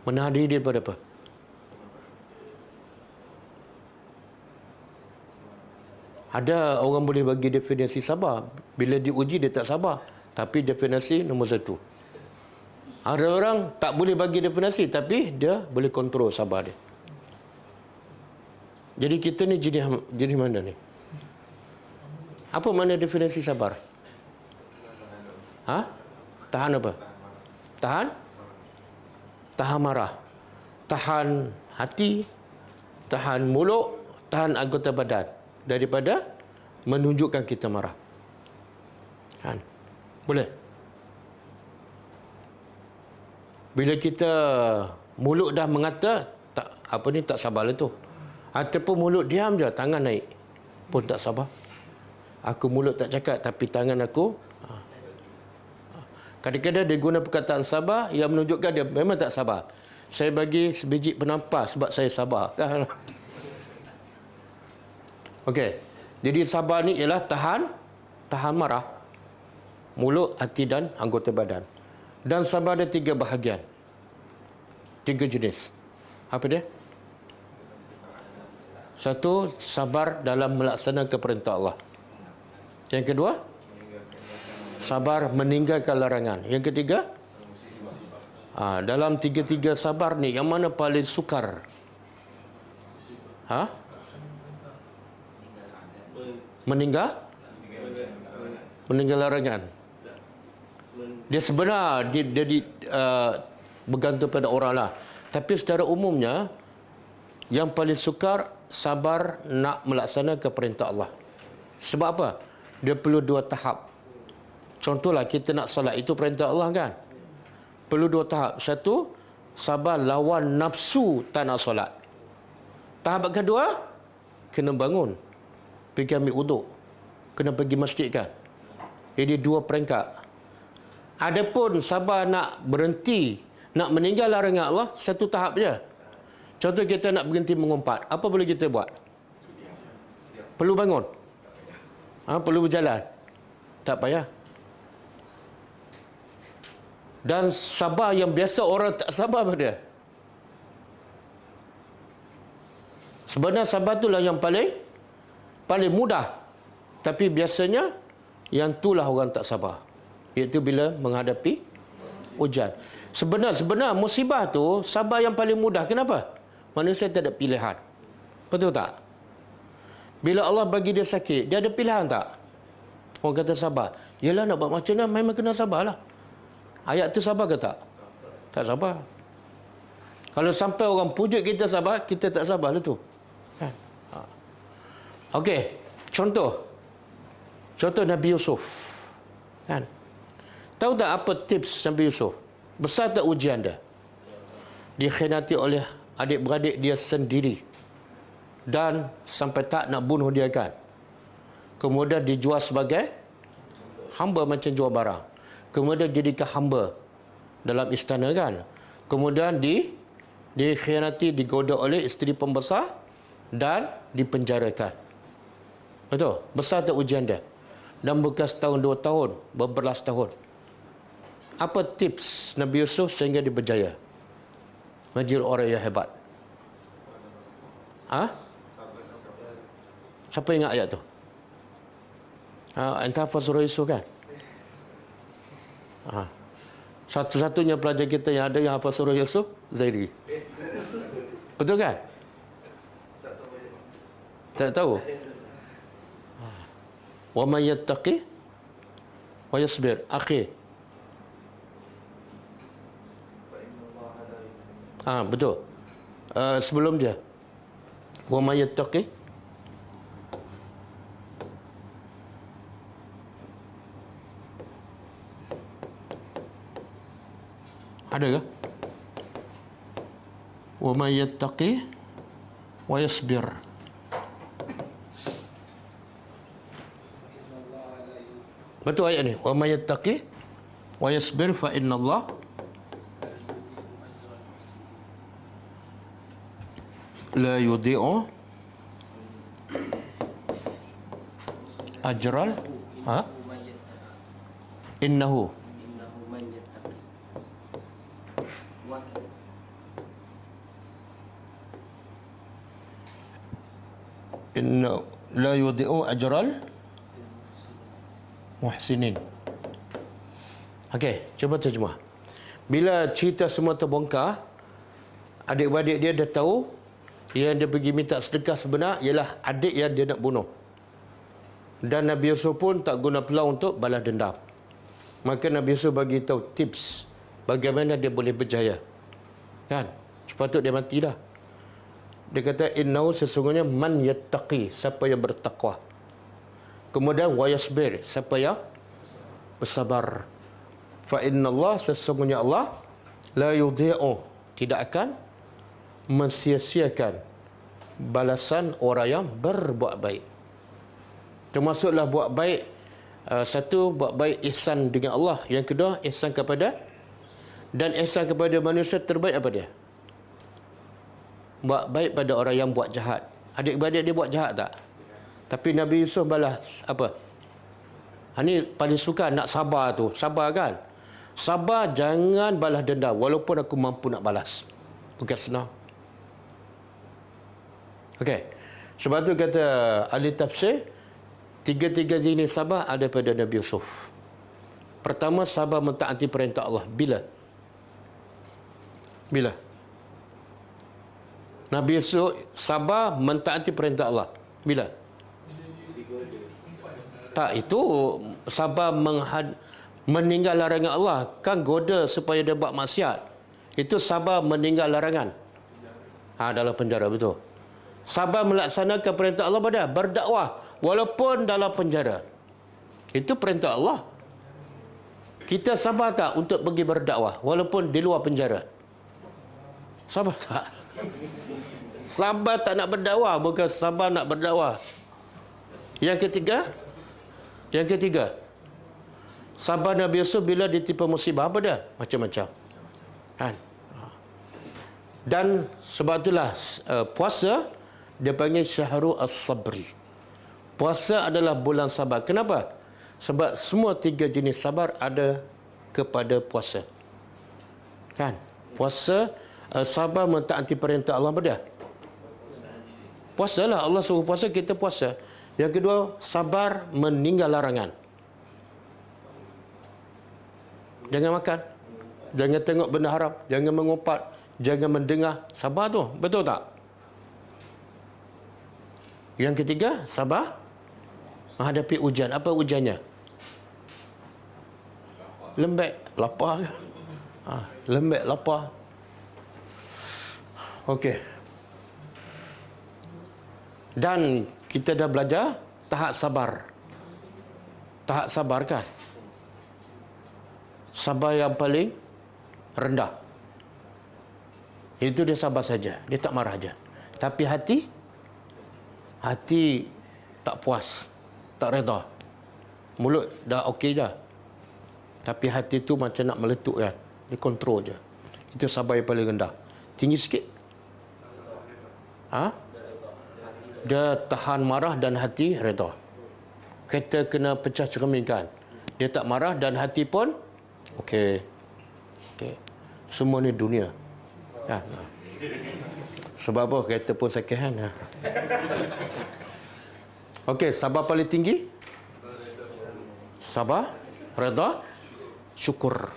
Menahan diri daripada apa? Ada orang boleh bagi definisi sabar. Bila diuji dia tak sabar. Tapi definisi nombor satu. Ada orang tak boleh bagi definisi, tapi dia boleh kontrol sabar dia. Jadi kita ni jenis mana ni? Apa makna definisi sabar? Tahan apa? Tahan marah. Tahan hati. Tahan mulut. Tahan anggota badan. Daripada menunjukkan kita marah. Kan? Boleh? Bila kita mulut dah mengata, tak sabar lah tu. Ataupun mulut diam je, tangan naik, pun tak sabar. Aku mulut tak cakap, tapi tangan aku. Kadang-kadang dia guna perkataan sabar yang menunjukkan dia memang tak sabar. Saya bagi sebiji penampas sebab saya sabar. Okey. Jadi sabar ni ialah tahan marah. Mulut, hati dan anggota badan. Dan sabar ada 3 bahagian. 3 jenis. Apa dia? 1, sabar dalam melaksanakan perintah Allah. Yang kedua, sabar meninggalkan larangan. Yang ketiga, dalam 3 sabar ni, yang mana paling sukar? Meninggal larangan. Dia sebenar dia bergantung pada orang lah. Tapi secara umumnya, yang paling sukar sabar nak melaksanakan perintah Allah. Sebab apa? Dia perlu 2 tahap. Contohlah kita nak solat, itu perintah Allah kan? Perlu 2 tahap. 1, sabar lawan nafsu tak nak solat. Tahap kedua, kena bangun, pergi ambil wuduk, kena pergi masjid kan? Jadi 2 peringkat. Adapun sabar nak berhenti, nak meninggal larangan Allah, 1 tahap je. Contoh kita nak berhenti mengumpat, apa boleh kita buat? Perlu bangun? Perlu berjalan? Tak payah. Dan sabar yang biasa orang tak sabar pada. Sebenarnya sabar itulah yang paling mudah. Tapi biasanya yang itulah orang tak sabar. Iaitu bila menghadapi ujian. Sebenar musibah tu sabar yang paling mudah. Kenapa? Manusia tak ada pilihan. Betul tak? Bila Allah bagi dia sakit, dia ada pilihan tak? Orang kata sabar. Yelah, nak buat macam mana, memang kena sabarlah. Ayat tu sabar ke tak? Tak sabar. Kalau sampai orang pujuk kita sabar, kita tak sabar lah tu. Okey, contoh Nabi Yusuf. Kan? Tahu tak apa tips Nabi Yusuf? Besar tak ujian dia? Dikhianati oleh adik-beradik dia sendiri. Dan sampai tak nak bunuh dia kan? Kemudian dijual sebagai hamba, macam jual barang. Kemudian jadikan hamba dalam istana kan? Kemudian dikhianati, digoda oleh isteri pembesar dan dipenjarakan. Betul? Besar tak ujian dia? Dan bukan setahun, 2 tahun, berbelas tahun. Apa tips Nabi Yusuf sehingga dia berjaya menjadi orang yang hebat? Siapa ingat ayat tu? Entah hafal surah Yusuf kan? Satu-satunya pelajar kita yang ada yang hafal surah Yusuf, Zairi. Betul kan? Tak tahu? Wa man yattaqi wa yasbir. Akhir. Betul. Sebelum dia, wa may yattaqi, ada ke? Wa may yattaqi wa yasbir. Betul ayat ni. Wa may yattaqi wa yasbir fa innallah la yudhi'u ajral innahu inna la yudhi'u ajral muhsinin. Okey, cuba terjemah. Bila cerita semua terbongkar, adik-beradik dia dah tahu yang dia pergi minta sedekah sebenar ialah adik yang dia nak bunuh. Dan Nabi Yusuf pun tak guna peluang untuk balas dendam. Maka Nabi Yusuf bagi tahu tips bagaimana dia boleh berjaya. Kan? Sepatutnya dia mati dah. Dia kata innahu, sesungguhnya, man yattaqi, siapa yang bertakwa. Kemudian wa yasbir, siapa yang bersabar. Fa innallah, sesungguhnya Allah, la yudhi'u, tidak akan mensia-siakan balasan orang yang berbuat baik. Termasuklah buat baik, satu, buat baik ihsan dengan Allah. Yang kedua, ihsan kepada, dan ihsan kepada manusia terbaik apa dia? Buat baik pada orang yang buat jahat. Adik-beradik dia buat jahat tak? Tapi Nabi Yusuf balas apa? Ini paling suka nak sabar tu. Sabar kan? Sabar, jangan balas dendam walaupun aku mampu nak balas. Bukan senang. Okey. Sebab tu kata ahli tafsir, tiga-tiga jenis sabar ada pada Nabi Yusuf. Pertama, sabar mentaati perintah Allah. Bila? Nabi Yusuf sabar mentaati perintah Allah. Bila? Tak, itu sabar meninggal larangan Allah. Kan goda supaya dia buat maksiat. Itu sabar meninggal larangan. Dalam penjara, betul. Sabar melaksanakan perintah Allah pada berdakwah walaupun dalam penjara. Itu perintah Allah. Kita sabar tak untuk pergi berdakwah walaupun di luar penjara? Sabar tak? Sabar tak nak berdakwah, bukan sabar nak berdakwah. Yang ketiga, sabar Nabi Yusuf bila ditimpa musibah apa dah? Macam-macam. Kan? Dan sebab itulah puasa dia panggil syahrul as-sabri. Puasa adalah bulan sabar. Kenapa? Sebab semua tiga jenis sabar ada kepada puasa. Kan? Puasa, sabar mentaati perintah Allah apa dah? Puasalah, Allah suruh puasa, kita puasa. Yang kedua, sabar meninggal larangan. Jangan makan, jangan tengok benda haram, jangan mengumpat, jangan mendengar. Sabar tu, betul tak? Yang ketiga, sabar menghadapi ujian. Apa ujiannya? Lembek, lapar. Lembek, lapar. Okey. Dan kita dah belajar tahap sabar. Tahap sabar kan? Sabar yang paling rendah. Itu dia sabar saja. Dia tak marah saja. Tapi hati tak puas, tak reda. Mulut dah okey dah. Tapi hati tu macam nak meletup kan. Dia kontrol je. Itu sabar yang paling rendah. Tinggi sikit. Dia tahan marah dan hati reda. Kita kena pecah cermin kan. Dia tak marah dan hati pun okey. Semua ni dunia. Kan? Sebab apa? Kereta pun second hand. Okey, sabar paling tinggi? Sabar, reda, syukur.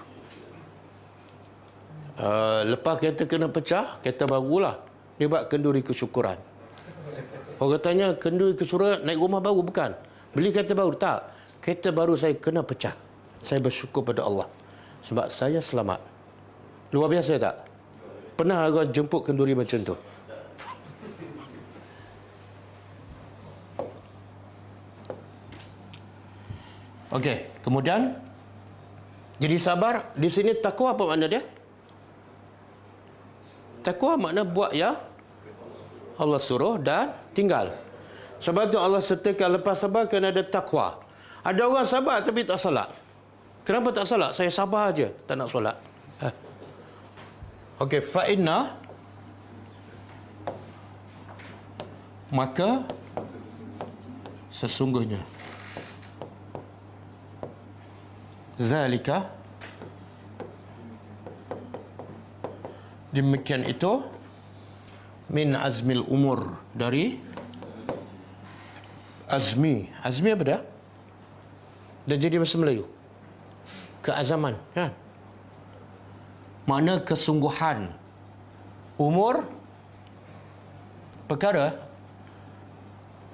Lepas kereta kena pecah, kereta barulah. Dia buat kenduri kesyukuran. Orang tanya, kenduri kesyukuran naik rumah baru? Bukan. Beli kereta baru? Tak. Kereta baru saya kena pecah. Saya bersyukur pada Allah. Sebab saya selamat. Luar biasa tak? Pernah orang jemput kenduri macam tu? Okey, kemudian jadi sabar. Di sini takwa apa makna dia? Takwa makna buat ya Allah suruh dan tinggal. Sebab tu Allah sertakan lepas sabar kena ada takwa. Ada orang sabar tapi tak salat. Kenapa tak salat? Saya sabar aja, tak nak solat. Okey, fa inna, maka sesungguhnya zalika, demikian itu, min azmil umur, dari azmi. Azmi apa dah? Dah jadi bahasa Melayu. Keazaman, kan? Makna kesungguhan. Umur perkara.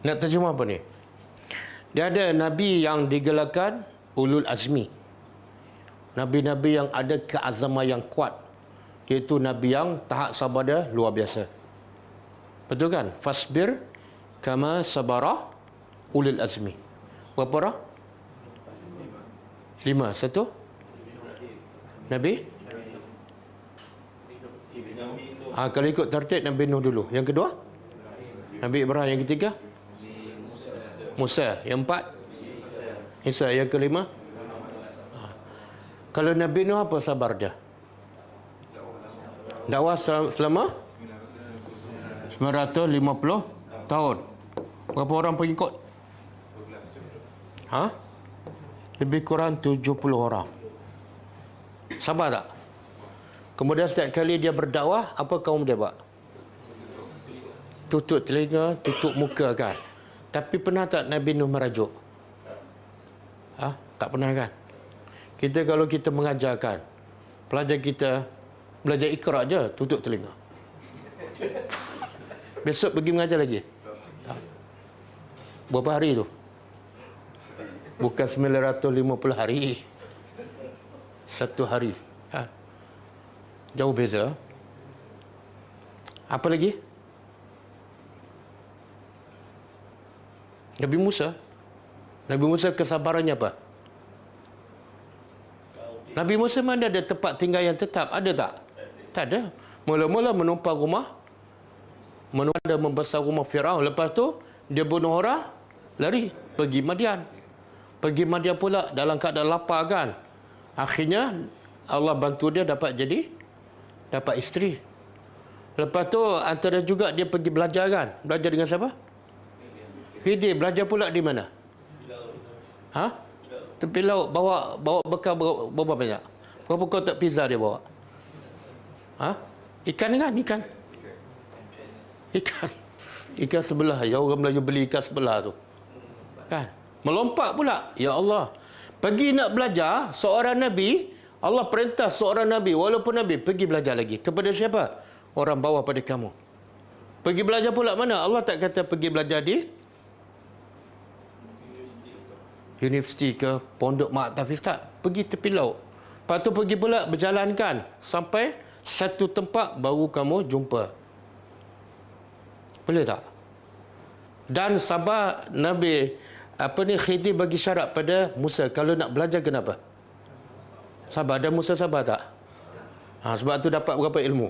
Nak terjemah apa ni? Dia ada Nabi yang digelarkan ulul azmi. Nabi-Nabi yang ada keazaman yang kuat, iaitu Nabi yang tahap sabar dia luar biasa. Betul kan? Fasbir kama sabara ulul azmi. Berapa orang? 5. Satu Nabi. Kalau ikut tertib, Nabi Nuh dulu. Yang kedua Nabi Ibrahim. Yang ketiga Musa. Yang empat Isa. Yang kelima Kalau Nabi Nuh apa sabar dia? Dakwah selama 950 tahun. Berapa orang pengikut? Lebih kurang 70 orang. Sabar tak? Kemudian setiap kali dia berdakwah, apa kaum dia buat? Tutup telinga, tutup muka, kan? Tapi pernah tak Nabi Nuh merajuk? Tak pernah, kan? Kita kalau kita mengajarkan, pelajar kita belajar Iqra je, tutup telinga. Besok pergi mengajar lagi. Berapa hari tu? Bukan 950 hari. 1 hari. Jauh beza. Apa lagi? Nabi Musa. Nabi Musa kesabarannya apa? Nabi Musa mana ada tempat tinggal yang tetap? Ada tak? Tak ada. Mula-mula menumpang rumah, membesar rumah Firaun. Lepas tu dia bunuh orang, lari pergi Madian. Pergi Madian pula dalam keadaan lapar, kan? Akhirnya Allah bantu dia dapat isteri. Lepas tu antara juga dia pergi belajar, kan? Belajar dengan siapa? Khidir. Belajar pula di mana? Tepi laut. Bawa bekal berapa banyak? Berapa kotak pizza dia bawa? Ikan, kan? Ikan sebelah. Ya, orang Melayu beli ikan sebelah tu, kan? Melompat pula. Ya Allah, pergi nak belajar. Seorang Nabi, Allah perintah seorang Nabi, walaupun Nabi, pergi belajar lagi. Kepada siapa? Orang bawah pada kamu. Pergi belajar pula mana? Allah tak kata pergi belajar di universiti ke pondok mak tahfiz, tak. Pergi tepi laut. Lepas tu pergi pula berjalankan sampai satu tempat baru kamu jumpa. Boleh tak? Dan sabar Nabi Khidir bagi syarat pada Musa, kalau nak belajar kenapa? Sabar. Dan Musa sabar tak? Sebab tu dapat berapa ilmu?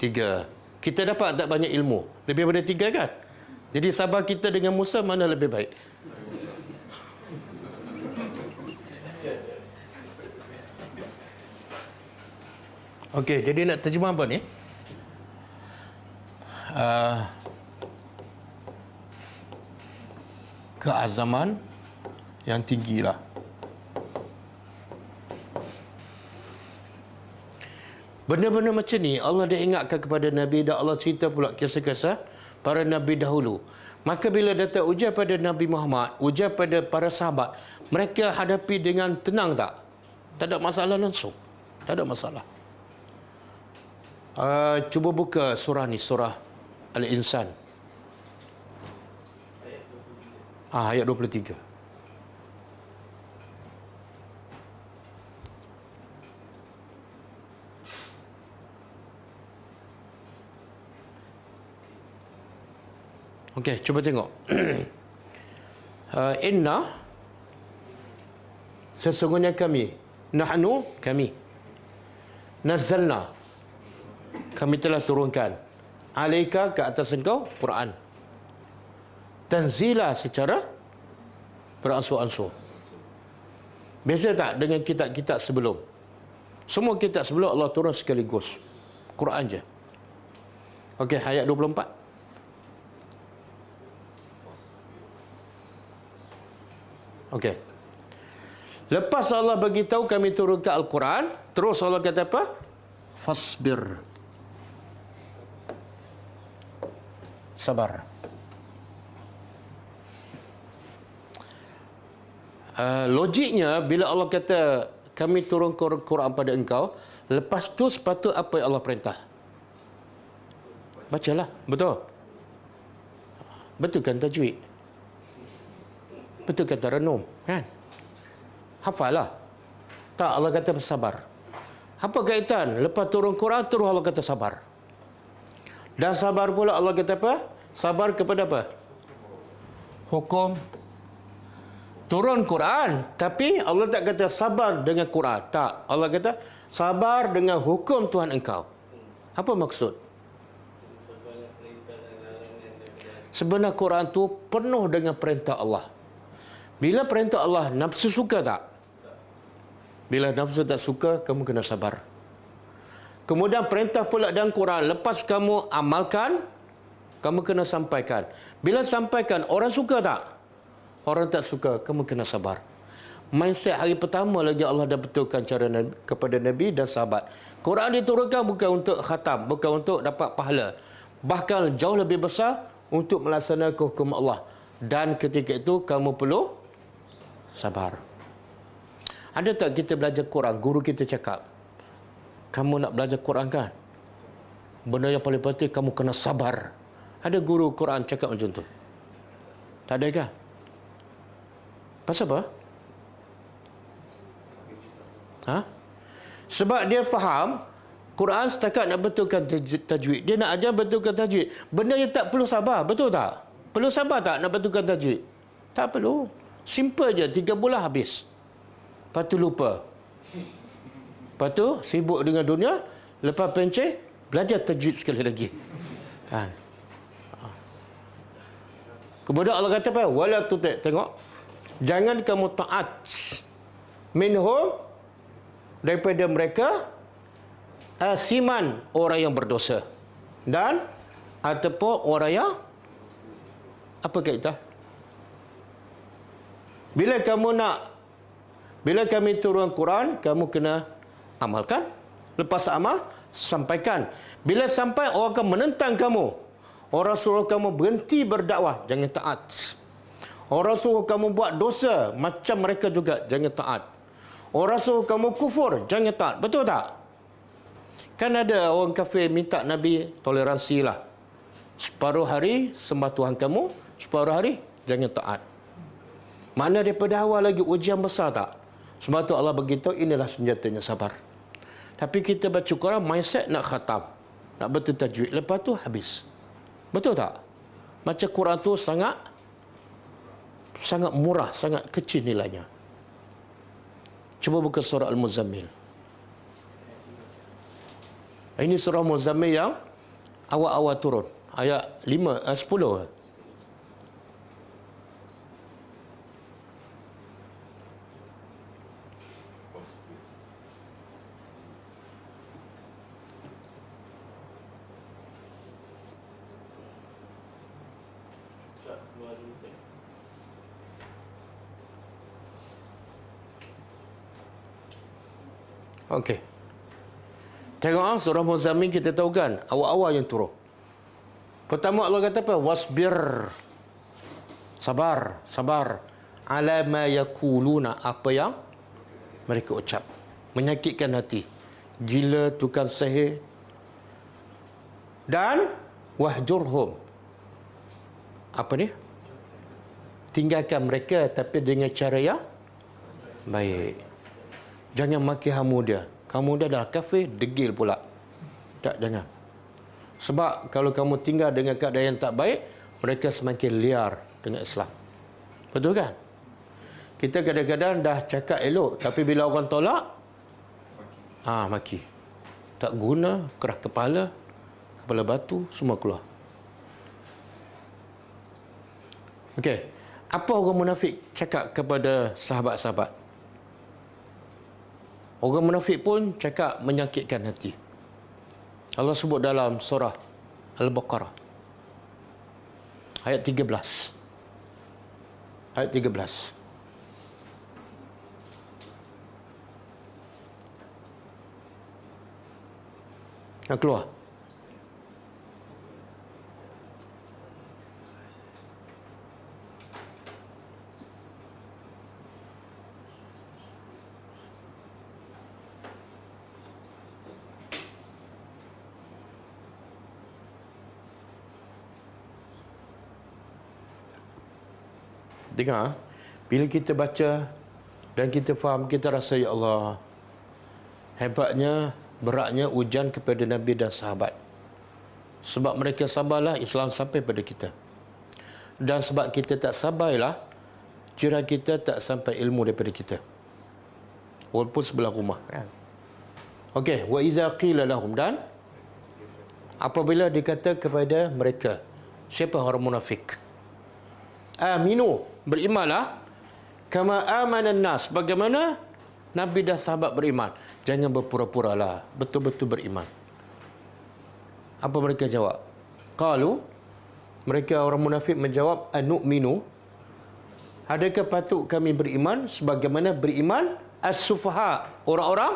3. Kita dapat tak banyak ilmu? Lebih daripada 3, kan? Jadi sabar kita dengan Musa mana lebih baik? Okey, jadi nak terjemah apa ni? Keazaman yang tinggi lah. Benda-benda macam ni Allah dah ingatkan kepada Nabi, dan Allah cerita pula kisah-kisah para Nabi dahulu. Maka bila datang ujian pada Nabi Muhammad, ujian pada para sahabat, mereka hadapi dengan tenang tak? Tak ada masalah langsung. Tak ada masalah. Cuba buka surah ni, surah Al-Insan. Ayat 23. Okey, cuba tengok. Inna, sesungguhnya kami, nahnu, kami, nazzalna, kami telah turunkan, alaika, ke atas engkau, Quran, tanzila, secara beransur-ansur. Beza tak dengan kitab-kitab sebelum? Semua kitab sebelum Allah turun sekaligus, Quran je. Okey, ayat 24. Okey. Lepas Allah beritahu kami turunkan Al-Quran, terus Allah kata apa? Fasbir. Sabar. Logiknya, bila Allah kata kami turunkan Quran pada engkau, lepas tu sepatut apa yang Allah perintah? Bacalah. Betul? Betul kan tajwid? Betul kata renung, kan? Hafal lah. Tak, Allah kata sabar. Apa kaitan? Lepas turun Quran, terus Allah kata sabar. Dan sabar pula Allah kata apa? Sabar kepada apa? Hukum. Turun Quran, tapi Allah tak kata sabar dengan Quran. Tak, Allah kata sabar dengan hukum Tuhan engkau. Apa maksud? Sebenarnya Quran tu penuh dengan perintah Allah. Bila perintah Allah, nafsu suka tak? Bila nafsu tak suka, kamu kena sabar. Kemudian perintah pula dalam Quran, lepas kamu amalkan, kamu kena sampaikan. Bila sampaikan, orang suka tak? Orang tak suka, kamu kena sabar. Mindset hari pertama lagi Allah dah betulkan cara Nabi, kepada Nabi dan sahabat. Quran diturunkan bukan untuk khatam, bukan untuk dapat pahala. Bahkan jauh lebih besar untuk melaksanakan hukum Allah. Dan ketika itu, kamu perlu sabar. Ada tak kita belajar Quran, guru kita cakap, kamu nak belajar Quran kan? Benda yang paling penting, kamu kena sabar. Ada guru Quran cakap macam tu? Tak ada kah? Pasal apa? Ha? Sebab dia faham Quran setakat nak betulkan tajwid. Dia nak ajar betulkan tajwid. Benda yang tak perlu sabar, betul tak? Perlu sabar tak nak betulkan tajwid? Tak perlu. Simple je, 3 bulan habis. Lepas tu lupa. Lepas tu sibuk dengan dunia. Lepas pencet, belajar tajwid sekali lagi. Kan? Kemudian Allah kata apa? Wala tuti', tengok. Jangan kamu taat minhum, daripada mereka, asiman, orang yang berdosa, dan ataupun orang yang apa kaitan? Bila kami turun Quran, kamu kena amalkan. Lepas amal, sampaikan. Bila sampai, orang akan menentang kamu. Orang suruh kamu berhenti berdakwah, jangan taat. Orang suruh kamu buat dosa, macam mereka juga, jangan taat. Orang suruh kamu kufur, jangan taat. Betul tak? Kan ada orang kafir minta Nabi toleransi lah. Separuh hari sembah Tuhan kamu, separuh hari jangan taat. Mana daripada awal lagi ujian besar tak? Sebab tu Allah beritahu, inilah senjatanya sabar. Tapi kita baca Quran, mindset nak khatam, nak betul tajwid, lepas tu habis. Betul tak? Macam Quran tu sangat murah, sangat kecil nilainya. Cuba buka surah Al-Muzammil. Ini surah Al-Muzammil yang awal-awal turun. Ayat 10. Okey. Tengok surah Muzammil, kita tahu kan awal-awal yang turun. Pertama Allah kata apa? Wasbir. Sabar, sabar. Ala ma yakuluna, apa yang mereka ucap. Menyakitkan hati. Gila, tukang sihir. Dan wahjurhum. Apa ni? Tinggalkan mereka, tapi dengan cara yang baik. Jangan maki hamu dia. Kamu dia dah kafir, degil pula. Tak, jangan. Sebab kalau kamu tinggal dengan keadaan yang tak baik, mereka semakin liar dengan Islam. Betul kan? Kita kadang-kadang dah cakap elok, tapi bila orang tolak, maki. Tak guna, kerah kepala batu, semua keluar. Okey. Apa orang munafik cakap kepada sahabat-sahabat? Orang munafik pun cakap menyakitkan hati. Allah sebut dalam surah Al-Baqarah ayat 13. Ayat 13. Nak keluar? Dengar, bila kita baca dan kita faham, kita rasa, ya Allah, hebatnya, beratnya ujian kepada Nabi dan sahabat. Sebab mereka sabarlah, Islam sampai pada kita. Dan sebab kita tak sabarlah, jiran kita tak sampai ilmu daripada kita. Walaupun sebelah rumah, kan? Okey, wa iza qila lahum, dan apabila dikata kepada mereka, siapa orang munafik? Aminu, berimanlah, kama amanan nas, bagaimana Nabi dan sahabat beriman. Jangan berpura-puralah, betul-betul beriman. Apa mereka jawab? Qalu, mereka orang munafik menjawab, anu'minu, adakah patut kami beriman sebagaimana beriman as-sufaha, orang-orang?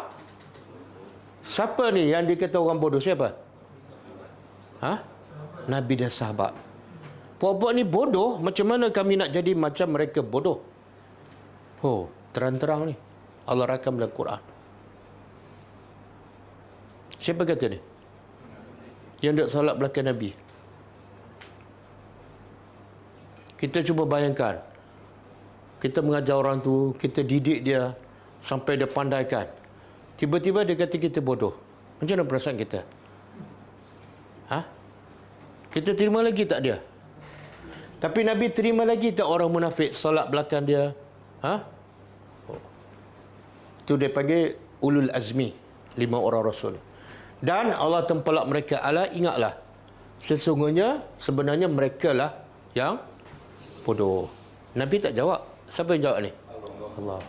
Siapa ni yang dikata orang bodoh? Siapa? Nabi dan sahabat. Puak-puak ni bodoh, macam mana kami nak jadi macam mereka bodoh? Oh, terang-terang ni Allah rakam dalam Quran. Siapa kata ni? Yang tak salat belakang Nabi. Kita cuba bayangkan, kita mengajar orang tu, kita didik dia sampai dia pandaikan, tiba-tiba dia kata kita bodoh. Macam mana perasaan kita? Kita terima lagi tak dia? Tapi Nabi terima lagi tak orang munafik salat belakang dia? Itu dia panggil ulul azmi, 5 orang rasul. Dan Allah tempelak mereka, ala, ingatlah, sesungguhnya sebenarnya mereka lah yang bodoh. Nabi tak jawab. Siapa yang jawab ni? Allah.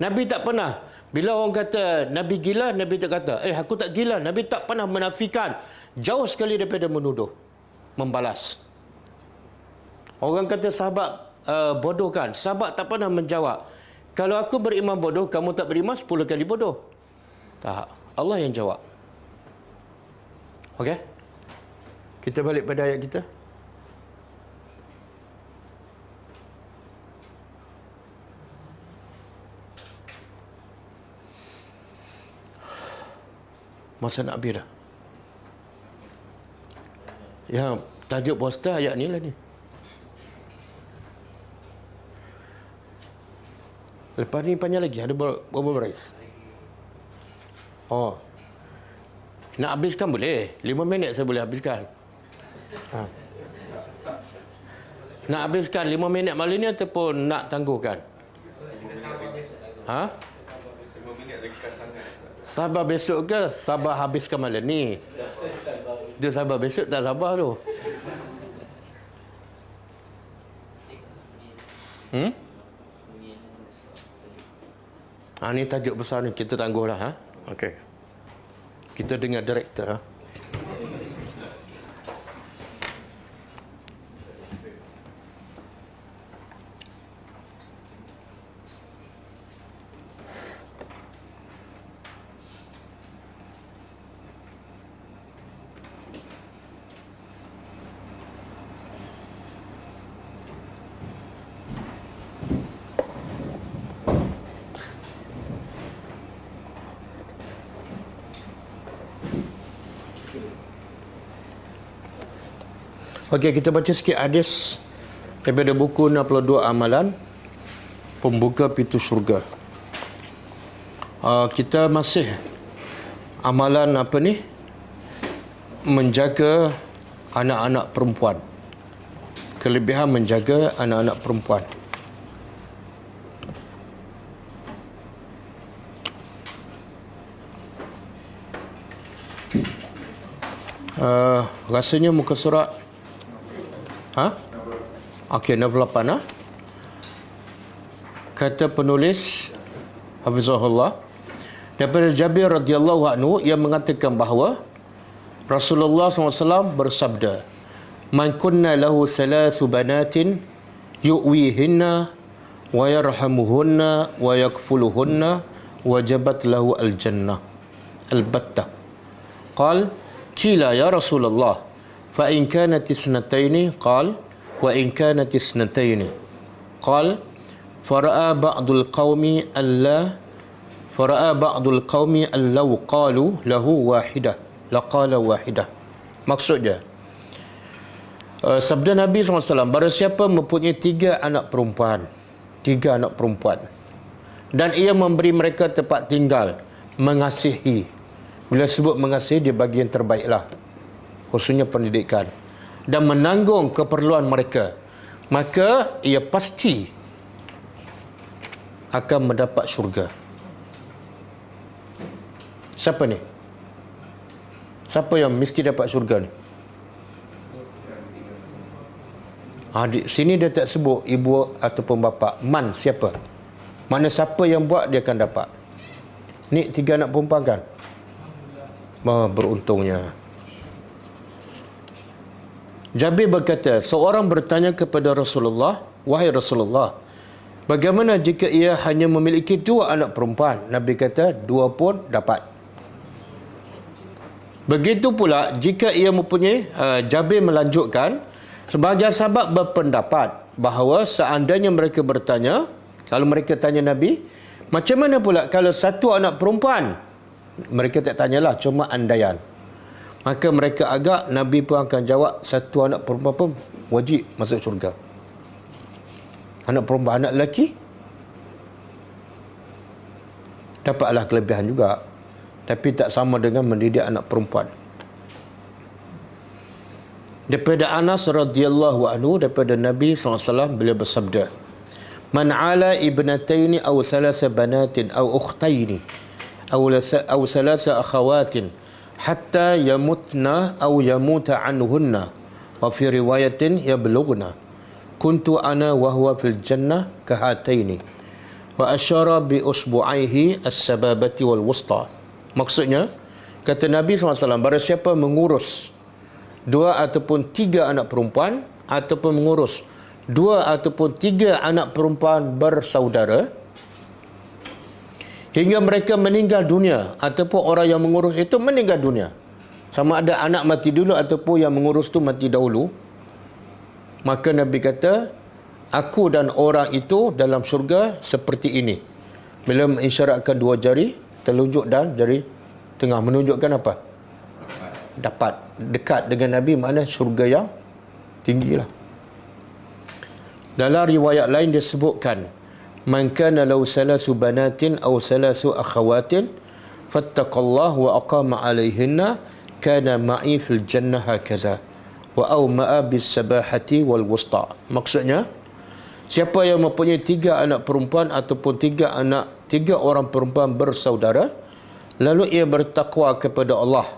Nabi tak pernah, bila orang kata Nabi gila, Nabi tak kata, aku tak gila. Nabi tak pernah menafikan. Jauh sekali daripada menuduh, membalas. Orang kata sahabat bodoh kan, sahabat tak pernah menjawab, kalau aku beriman bodoh, kamu tak beriman 10 kali bodoh. Tak. Allah yang jawab. Okey? Kita balik pada ayat kita. Masa nak habis dah. Ya, tajuk poster ayat ni lah ni. Lepas ni panjang lagi. Ada berapa baris? Oh. Nak habiskan boleh. 5 minit saya boleh habiskan. Nak habiskan 5 minit malam ni ataupun nak tangguhkan? Sabar besok ke sabar habiskan malam ni? Dia sabar besok tak sabar tu. Ni tajuk besar ni, kita tangguhlah. Okey. Kita dengar director. Okey, kita baca sikit hadis daripada buku 62 Amalan, Pembuka Pintu Syurga. Kita masih amalan apa ni? Menjaga anak-anak perempuan. kelebihan menjaga anak-anak perempuan. Rasanya muka surat Okey, 68 Kata penulis Hafizahullah, daripada Jabir radhiyallahu anhu, yang mengatakan bahawa Rasulullah SAW bersabda, "Man kunna lahu thalathu banatin yu'wihinna wa yarhamuhunna wa yakfuluhunna wajabat lahu al-jannah al-battah." Qal Qila ya Rasulullah, fa in kanat isnataini? Qal wa in kanat isnataini. Qal fara'a ba'dul qaumi allau qalu lahu wahidah laqala wahidah. Maksudnya, sabda Nabi SAW, barang siapa mempunyai 3 anak perempuan, dan ia memberi mereka tempat tinggal, mengasihi. Bila sebut mengasihi, dia bagi yang terbaiklah, khususnya pendidikan, dan menanggung keperluan mereka, maka ia pasti akan mendapat syurga. Siapa ni? Siapa yang mesti dapat syurga ni? Di sini dia tak sebut ibu ataupun bapa. Man, siapa? Mana siapa yang buat, dia akan dapat. Ni 3 anak perempuan kan? Beruntungnya. Jabir berkata, seorang bertanya kepada Rasulullah, "Wahai Rasulullah, bagaimana jika ia hanya memiliki 2 anak perempuan?" Nabi kata, 2 pun dapat. Begitu pula jika ia mempunyai, Jabir melanjutkan, sebahagian sahabat berpendapat bahawa seandainya mereka bertanya, kalau mereka tanya Nabi, macam mana pula kalau 1 anak perempuan? Mereka tak tanyalah, cuma andaian. Maka mereka agak, Nabi pun akan jawab, 1 anak perempuan pun wajib masuk syurga. Anak perempuan, anak lelaki dapatlah kelebihan juga, tapi tak sama dengan mendidik anak perempuan. Daripada Anas radhiyallahu anhu, daripada Nabi SAW, beliau bersabda, "Man ala ibnataini aw thalatha banatin aw ukhtaini aw thalatha akhawatin hatta yamutna aw yamuta anhunna wa fi riwayatin yablughna kuntu ana wa huwa fil jannah kahataini wa asyara bi usbu'aihi as-sababati wal wusta." Maksudnya, kata Nabi SAW, barang siapa mengurus 2 ataupun 3 anak perempuan, ataupun mengurus 2 ataupun 3 anak perempuan bersaudara hingga mereka meninggal dunia, ataupun orang yang mengurus itu meninggal dunia, sama ada anak mati dulu ataupun yang mengurus tu mati dahulu, maka Nabi kata, aku dan orang itu dalam syurga seperti ini. Bila mengisyaratkan 2 jari telunjuk dan jari tengah, menunjukkan apa? Dapat dekat dengan Nabi, makna syurga yang tinggilah. Dalam riwayat lain disebutkan, "Man kana lahu salasu banatin aw salasu akhawatin fattaqallahu wa aqama 'alaihinna kana ma'i fil jannah hakaza wa aw ma'a bis sabahati wal wusta." Maksudnya, siapa yang mempunyai 3 anak perempuan ataupun 3 orang perempuan bersaudara, lalu ia bertakwa kepada Allah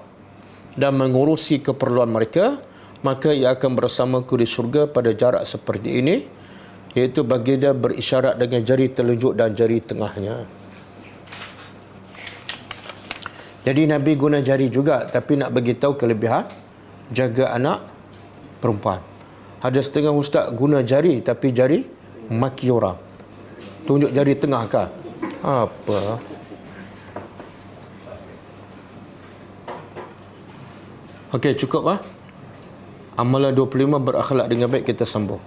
dan mengurusi keperluan mereka, maka ia akan bersamaku di syurga pada jarak seperti ini, iaitu baginda berisyarat dengan jari telunjuk dan jari tengahnya. Jadi Nabi guna jari juga, tapi nak bagi tahu kelebihan jaga anak perempuan. Ada setengah ustaz guna jari, tapi jari maki orang. Tunjuk jari tengah kan? Apa? Okey, cukup lah. Amalan 25 berakhlak dengan baik, kita sambung.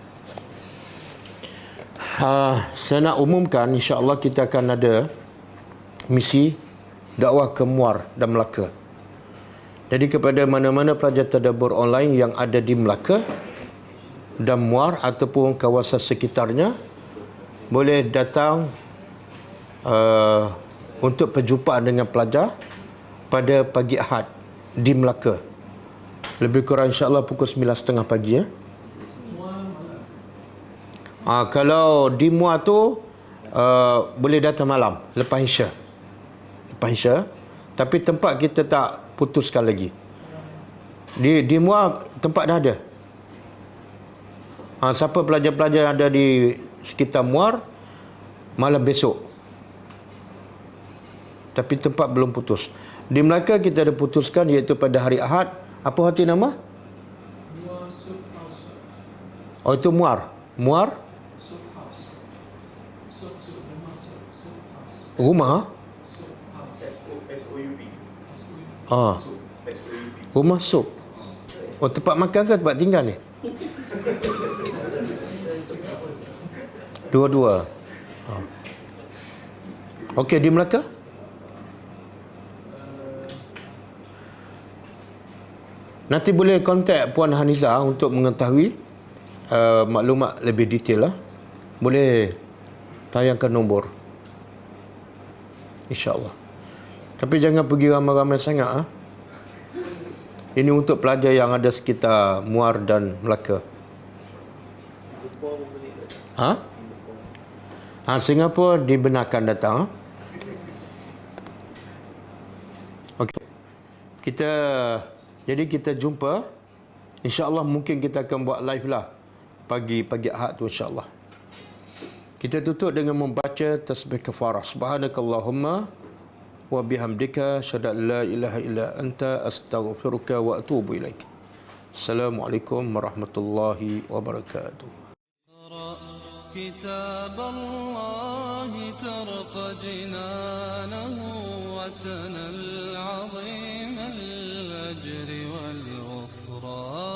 Saya nak umumkan, insya-Allah kita akan ada misi dakwah ke Muar dan Melaka. Jadi kepada mana-mana pelajar tadabbur online yang ada di Melaka dan Muar ataupun kawasan sekitarnya, boleh datang untuk perjumpaan dengan pelajar pada pagi Ahad di Melaka. Lebih kurang insya-Allah pukul 9.30 pagi ya. Kalau di Muar tu boleh datang malam lepas Isya. Tapi tempat kita tak putuskan lagi. Di Muar tempat dah ada. Siapa pelajar-pelajar yang ada di sekitar Muar, malam besok. Tapi tempat belum putus. Di Melaka kita ada putuskan, iaitu pada hari Ahad. Apa hotel nama? Oh, itu Muar. Rumah? Rumah sup. Oh, tempat makan ke tempat tinggal ni? Dua-dua. Okey, di Melaka? Nanti boleh kontak Puan Haniza untuk mengetahui maklumat lebih detail lah. Boleh tayangkan nombor. InsyaAllah. Tapi jangan pergi ramai-ramai sangat. Ini untuk pelajar yang ada sekitar Muar dan Melaka. Singapura dibenarkan datang. Okey. Jadi kita jumpa. InsyaAllah mungkin kita akan buat live lah pagi Ahad tu, insyaAllah. Kita tutup dengan membaca tasbih kafarah. Subhanakallahumma wa bihamdika asyhadu an la ilaha illa anta astaghfiruka wa atubu ilaik. Assalamualaikum warahmatullahi wabarakatuh. كتاب الله ترقى جنانه وتنال عظيم الأجر والغفران.